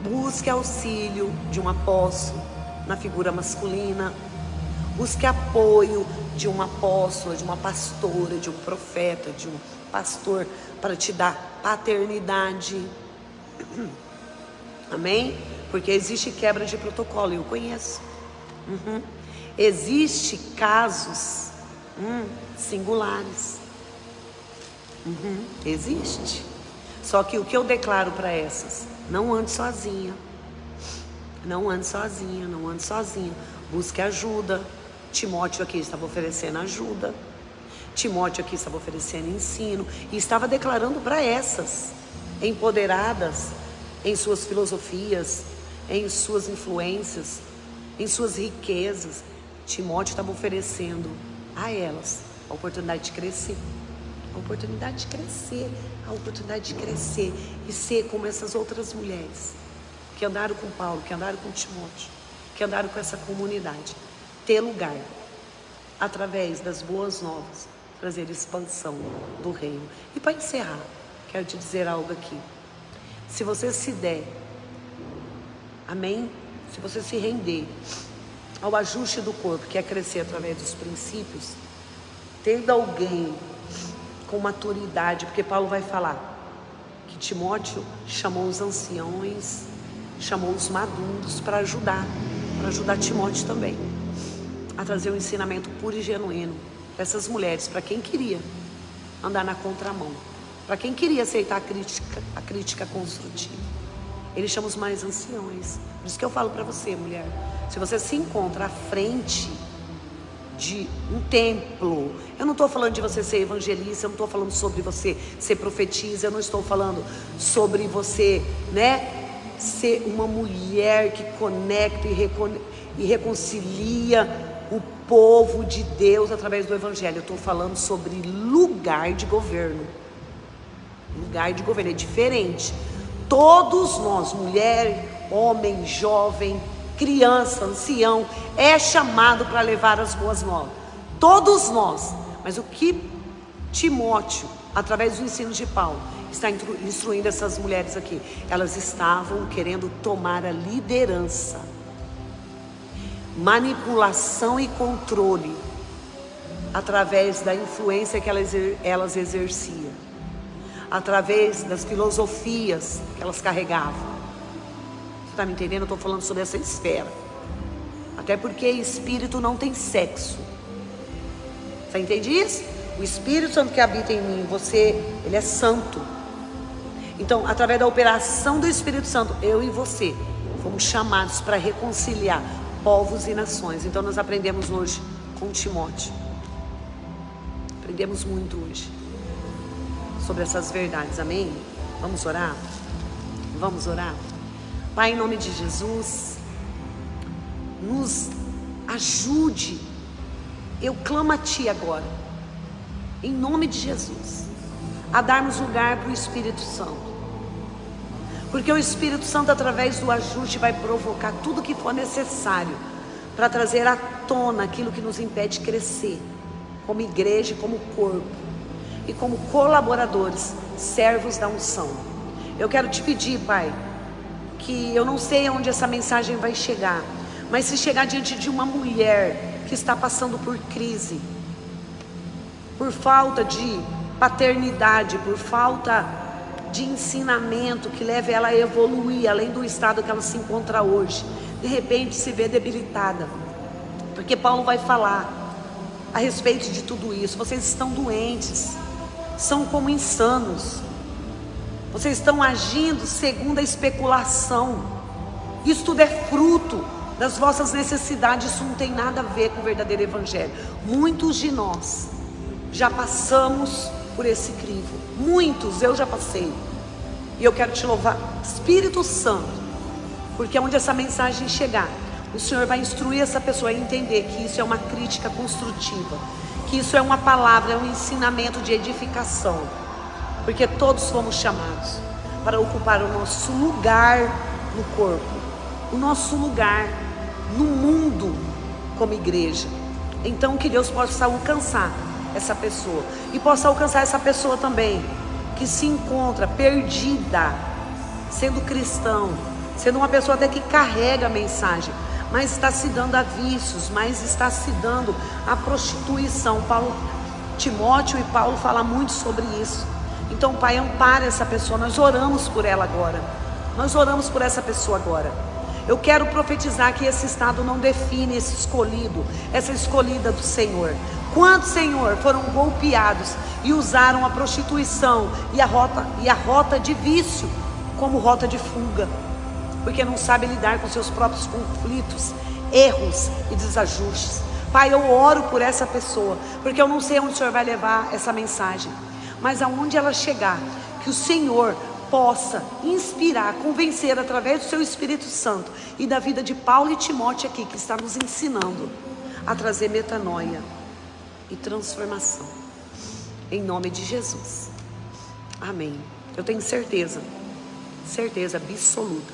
Busque auxílio de um apóstolo na figura masculina. Busque apoio de um apóstolo, de uma pastora, de um profeta, de um pastor, para te dar paternidade. Amém? Porque existe quebra de protocolo, eu conheço. Existe casos singulares. Existe. Só que o que eu declaro para essas: não ande sozinha. Não ande sozinha, não ande sozinho. Busque ajuda. Timóteo aqui estava oferecendo ajuda. Timóteo aqui estava oferecendo ensino. E estava declarando para essas, empoderadas em suas filosofias, em suas influências, em suas riquezas. Timóteo estava oferecendo a elas a oportunidade de crescer. A oportunidade de crescer. A oportunidade de crescer e ser como essas outras mulheres que andaram com Paulo, que andaram com Timóteo, que andaram com essa comunidade. Ter lugar, através das boas novas, trazer expansão do reino. E para encerrar, quero te dizer algo aqui. Se você se der, amém? Se você se render ao ajuste do corpo, que é crescer através dos princípios, tendo alguém com maturidade, porque Paulo vai falar que Timóteo chamou os anciões, chamou os maduros para ajudar Timóteo também a trazer um ensinamento puro e genuíno para essas mulheres, para quem queria andar na contramão, para quem queria aceitar a crítica construtiva. Ele chama os mais anciões. Por isso que eu falo para você, mulher, se você se encontra à frente de um templo, eu não estou falando de você ser evangelista, eu não estou falando sobre você ser profetisa, eu não estou falando sobre você, ser uma mulher que conecta e reconcilia o povo de Deus através do evangelho. Eu estou falando sobre lugar de governo. Lugar de governo é diferente. Todos nós, mulher, homem, jovem, criança, ancião, é chamado para levar as boas novas. Todos nós. Mas o que Timóteo, através do ensino de Paulo, está instruindo essas mulheres aqui? Elas estavam querendo tomar a liderança, manipulação e controle através da influência que elas exerciam, através das filosofias que elas carregavam. Você está me entendendo? Eu estou falando sobre essa esfera. Até porque espírito não tem sexo. Você entende isso? O Espírito Santo que habita em mim, você, ele é santo. Então, através da operação do Espírito Santo, eu e você fomos chamados para reconciliar povos e nações. Então nós aprendemos hoje com Timóteo. Aprendemos muito hoje sobre essas verdades, amém? Vamos orar? Vamos orar? Pai, em nome de Jesus, nos ajude. Eu clamo a Ti agora, em nome de Jesus, a darmos lugar para o Espírito Santo. Porque o Espírito Santo, através do ajuste, vai provocar tudo que for necessário para trazer à tona aquilo que nos impede de crescer, como igreja, como corpo e como colaboradores, servos da unção. Eu quero te pedir, Pai, que eu não sei onde essa mensagem vai chegar, mas se chegar diante de uma mulher que está passando por crise, por falta de paternidade, por falta de ensinamento que leve ela a evoluir além do estado que ela se encontra hoje, de repente se vê debilitada, porque Paulo vai falar a respeito de tudo isso. Vocês estão doentes, são como insanos, vocês estão agindo segundo a especulação. Isso tudo é fruto das vossas necessidades. Isso não tem nada a ver com o verdadeiro evangelho. Muitos de nós já passamos por esse crivo, muitos, eu já passei. E eu quero te louvar, Espírito Santo, porque onde essa mensagem chegar, o Senhor vai instruir essa pessoa a entender que isso é uma crítica construtiva, que isso é uma palavra, é um ensinamento de edificação, porque todos fomos chamados para ocupar o nosso lugar no corpo, o nosso lugar no mundo como igreja. Então que Deus possa alcançar essa pessoa, e possa alcançar essa pessoa também que se encontra perdida, sendo cristão, sendo uma pessoa até que carrega a mensagem, mas está se dando a vícios, mas está se dando a prostituição. Timóteo e Paulo falam muito sobre isso. Então, Pai, ampara essa pessoa. Nós oramos por ela agora, nós oramos por essa pessoa agora. Eu quero profetizar que esse estado não define esse escolhido, essa escolhida do Senhor. Quantos, Senhor, foram golpeados e usaram a prostituição e a rota de vício como rota de fuga, porque não sabem lidar com seus próprios conflitos, erros e desajustes. Pai, eu oro por essa pessoa, porque eu não sei onde o Senhor vai levar essa mensagem, mas aonde ela chegar, que o Senhor possa inspirar, convencer através do seu Espírito Santo e da vida de Paulo e Timóteo aqui, que está nos ensinando a trazer metanoia e transformação, em nome de Jesus, amém. Eu tenho certeza absoluta,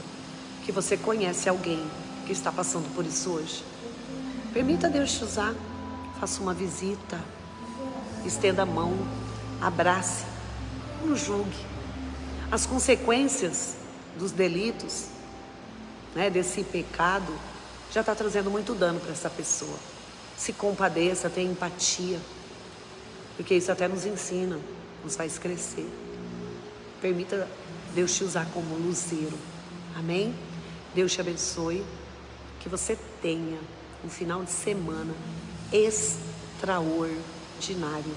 que você conhece alguém que está passando por isso hoje. Permita Deus te usar, faça uma visita, estenda a mão, abrace, não julgue. As consequências dos delitos, desse pecado, já está trazendo muito dano para essa pessoa. Se compadeça, tenha empatia, porque isso até nos ensina, nos faz crescer. Permita Deus te usar como luzeiro. Amém? Deus te abençoe. Que você tenha um final de semana extraordinário.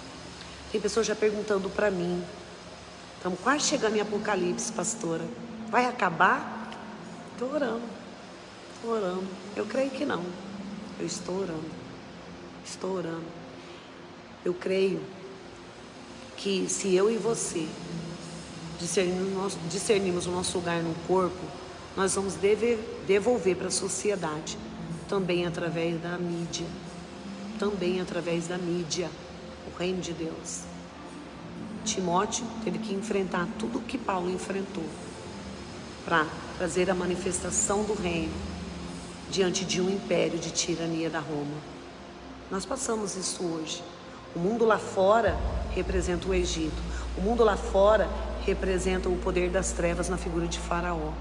Tem pessoas já perguntando para mim. Estamos quase chegando em Apocalipse, pastora. Vai acabar? Estou orando. Estou orando. Eu creio que não. Eu estou orando. Estou orando. Eu creio que se eu e você discernirmos o nosso lugar no corpo, nós vamos devolver para a sociedade, também através da mídia. Também através da mídia, o reino de Deus. Timóteo teve que enfrentar tudo o que Paulo enfrentou para trazer a manifestação do reino diante de um império de tirania da Roma. Nós passamos isso hoje. O mundo lá fora representa o Egito. O mundo lá fora representa o poder das trevas na figura de Faraó.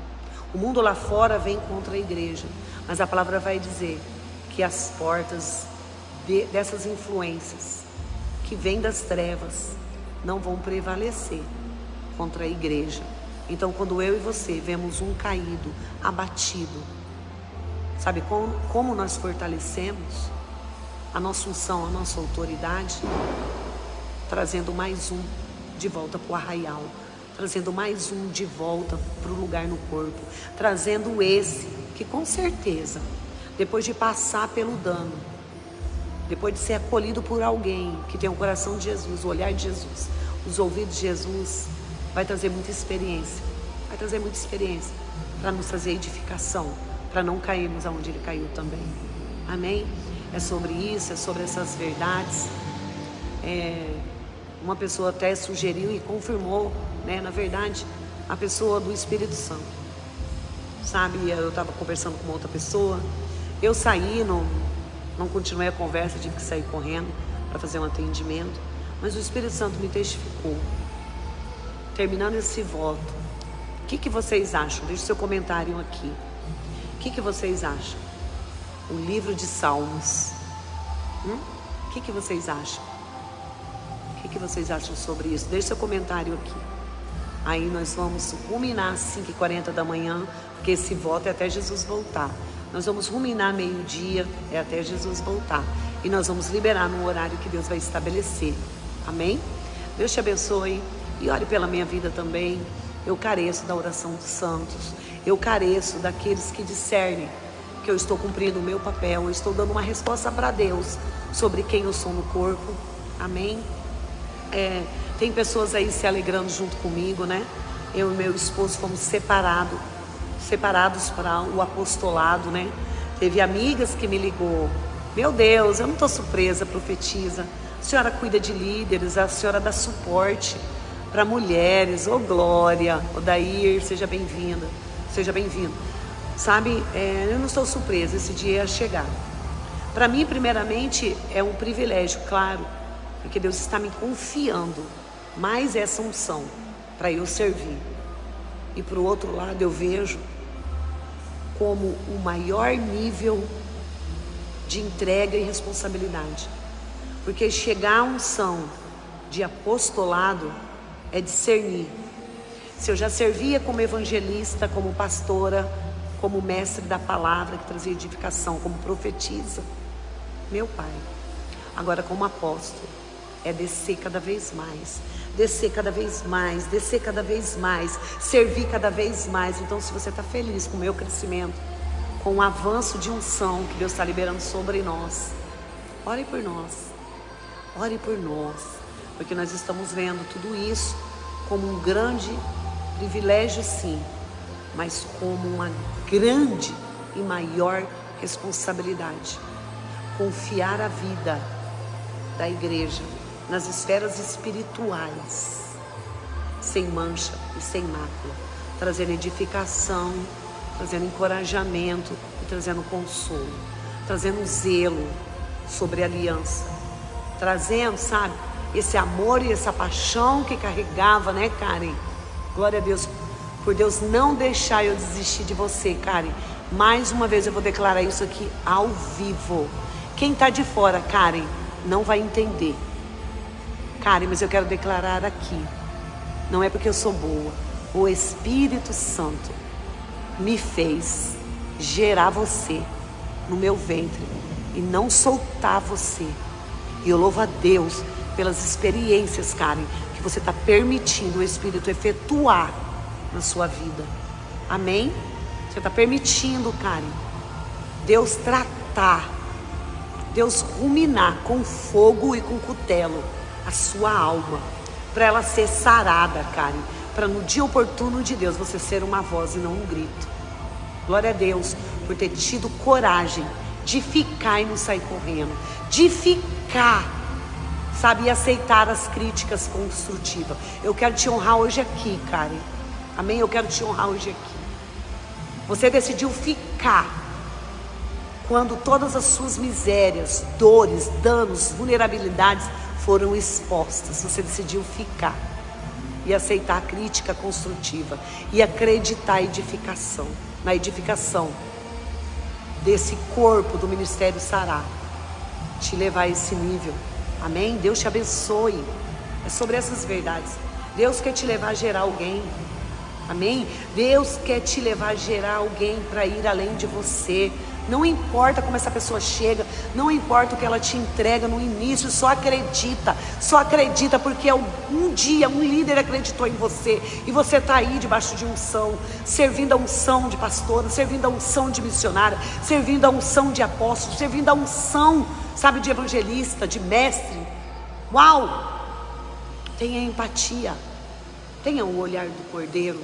O mundo lá fora vem contra a igreja, mas a palavra vai dizer que as portas dessas influências que vêm das trevas não vão prevalecer contra a igreja. Então, quando eu e você vemos um caído, abatido, sabe como nós fortalecemos a nossa unção, a nossa autoridade? Trazendo mais um de volta para o arraial, trazendo mais um de volta para o lugar no corpo, trazendo esse que com certeza, depois de passar pelo dano, depois de ser acolhido por alguém que tem o coração de Jesus, o olhar de Jesus, os ouvidos de Jesus, vai trazer muita experiência, para nos trazer edificação, para não cairmos aonde ele caiu também. Amém? É sobre isso, é sobre essas verdades. Uma pessoa até sugeriu e confirmou, né, na verdade, a pessoa do Espírito Santo. Sabe, eu estava conversando com uma outra pessoa, eu saí, não continuei a conversa, tive que sair correndo para fazer um atendimento, mas o Espírito Santo me testificou. Terminando esse voto, o que vocês acham? Deixe seu comentário aqui. O que vocês acham? O livro de Salmos. O que vocês acham? O que vocês acham sobre isso? Deixe seu comentário aqui. Aí nós vamos ruminar às 5h40 da manhã, porque esse voto é até Jesus voltar. Nós vamos ruminar meio-dia, é até Jesus voltar. E nós vamos liberar no horário que Deus vai estabelecer. Amém? Deus te abençoe e ore pela minha vida também. Eu careço da oração dos santos. Eu careço daqueles que discernem que eu estou cumprindo o meu papel. Eu estou dando uma resposta para Deus sobre quem eu sou no corpo. Amém? Tem pessoas aí se alegrando junto comigo, né? Eu e meu esposo fomos separados para o apostolado, né? Teve amigas que me ligou. Meu Deus, eu não estou surpresa, profetiza. A senhora cuida de líderes, a senhora dá suporte para mulheres. Ô Glória, Odair, seja bem-vinda, seja bem-vindo. Sabe, eu não estou surpresa, esse dia ia chegar. Para mim, primeiramente, é um privilégio, claro, porque Deus está me confiando mais essa unção para eu servir. E para o outro lado eu vejo como o maior nível de entrega e responsabilidade. Porque chegar à unção de apostolado é discernir. Se eu já servia como evangelista, como pastora, como mestre da palavra que trazia edificação, como profetisa, meu Pai, agora como apóstolo, é descer cada vez mais, descer cada vez mais, descer cada vez mais, servir cada vez mais. Então, se você está feliz com o meu crescimento, com o avanço de unção que Deus está liberando sobre nós, ore por nós, porque nós estamos vendo tudo isso como um grande privilégio, sim, mas como uma grande e maior responsabilidade. Confiar a vida da igreja nas esferas espirituais, sem mancha e sem mácula, trazendo edificação, trazendo encorajamento e trazendo consolo, trazendo zelo sobre a aliança, trazendo, sabe, esse amor e essa paixão que carregava, né, Karen? Glória a Deus, por Deus não deixar eu desistir de você, Karen. Mais uma vez eu vou declarar isso aqui ao vivo. Quem está de fora, Karen, não vai entender. Karen, mas eu quero declarar aqui. Não é porque eu sou boa. O Espírito Santo me fez gerar você no meu ventre e não soltar você. E eu louvo a Deus pelas experiências, Karen, que você está permitindo o Espírito efetuar na sua vida. Amém? Você está permitindo, Karen, Deus tratar, Deus ruminar com fogo e com cutelo a sua alma, para ela ser sarada, Karen, para no dia oportuno de Deus você ser uma voz e não um grito. Glória a Deus por ter tido coragem de ficar e não sair correndo, de ficar, sabe, e aceitar as críticas construtivas. Eu quero te honrar hoje aqui, Karen. Amém? Eu quero te honrar hoje aqui. Você decidiu ficar quando todas as suas misérias, dores, danos, vulnerabilidades foram expostas. Você decidiu ficar e aceitar a crítica construtiva e acreditar na edificação desse corpo do Ministério Sará, te levar a esse nível. Amém? Deus te abençoe. É sobre essas verdades. Deus quer te levar a gerar alguém. Amém? Deus quer te levar a gerar alguém para ir além de você. Não importa como essa pessoa chega, não importa o que ela te entrega no início, só acredita, porque um dia um líder acreditou em você, e você está aí debaixo de unção, servindo a unção de pastora, servindo a unção de missionária, servindo a unção de apóstolo, servindo a unção, sabe, de evangelista, de mestre. Uau! Tenha empatia, tenha o olhar do Cordeiro,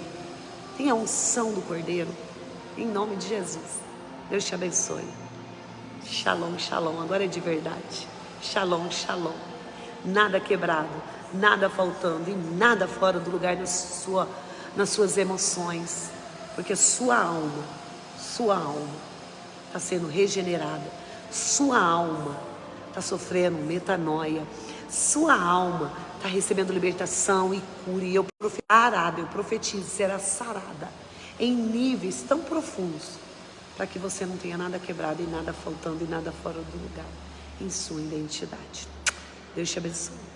tenha a unção do Cordeiro, em nome de Jesus. Deus te abençoe. Shalom, shalom. Agora é de verdade. Shalom, shalom. Nada quebrado, nada faltando e nada fora do lugar nas suas emoções. Porque sua alma está sendo regenerada. Sua alma está sofrendo metanoia. Sua alma está recebendo libertação e cura. E eu profetizo, será sarada em níveis tão profundos, para que você não tenha nada quebrado e nada faltando e nada fora do lugar em sua identidade. Deus te abençoe.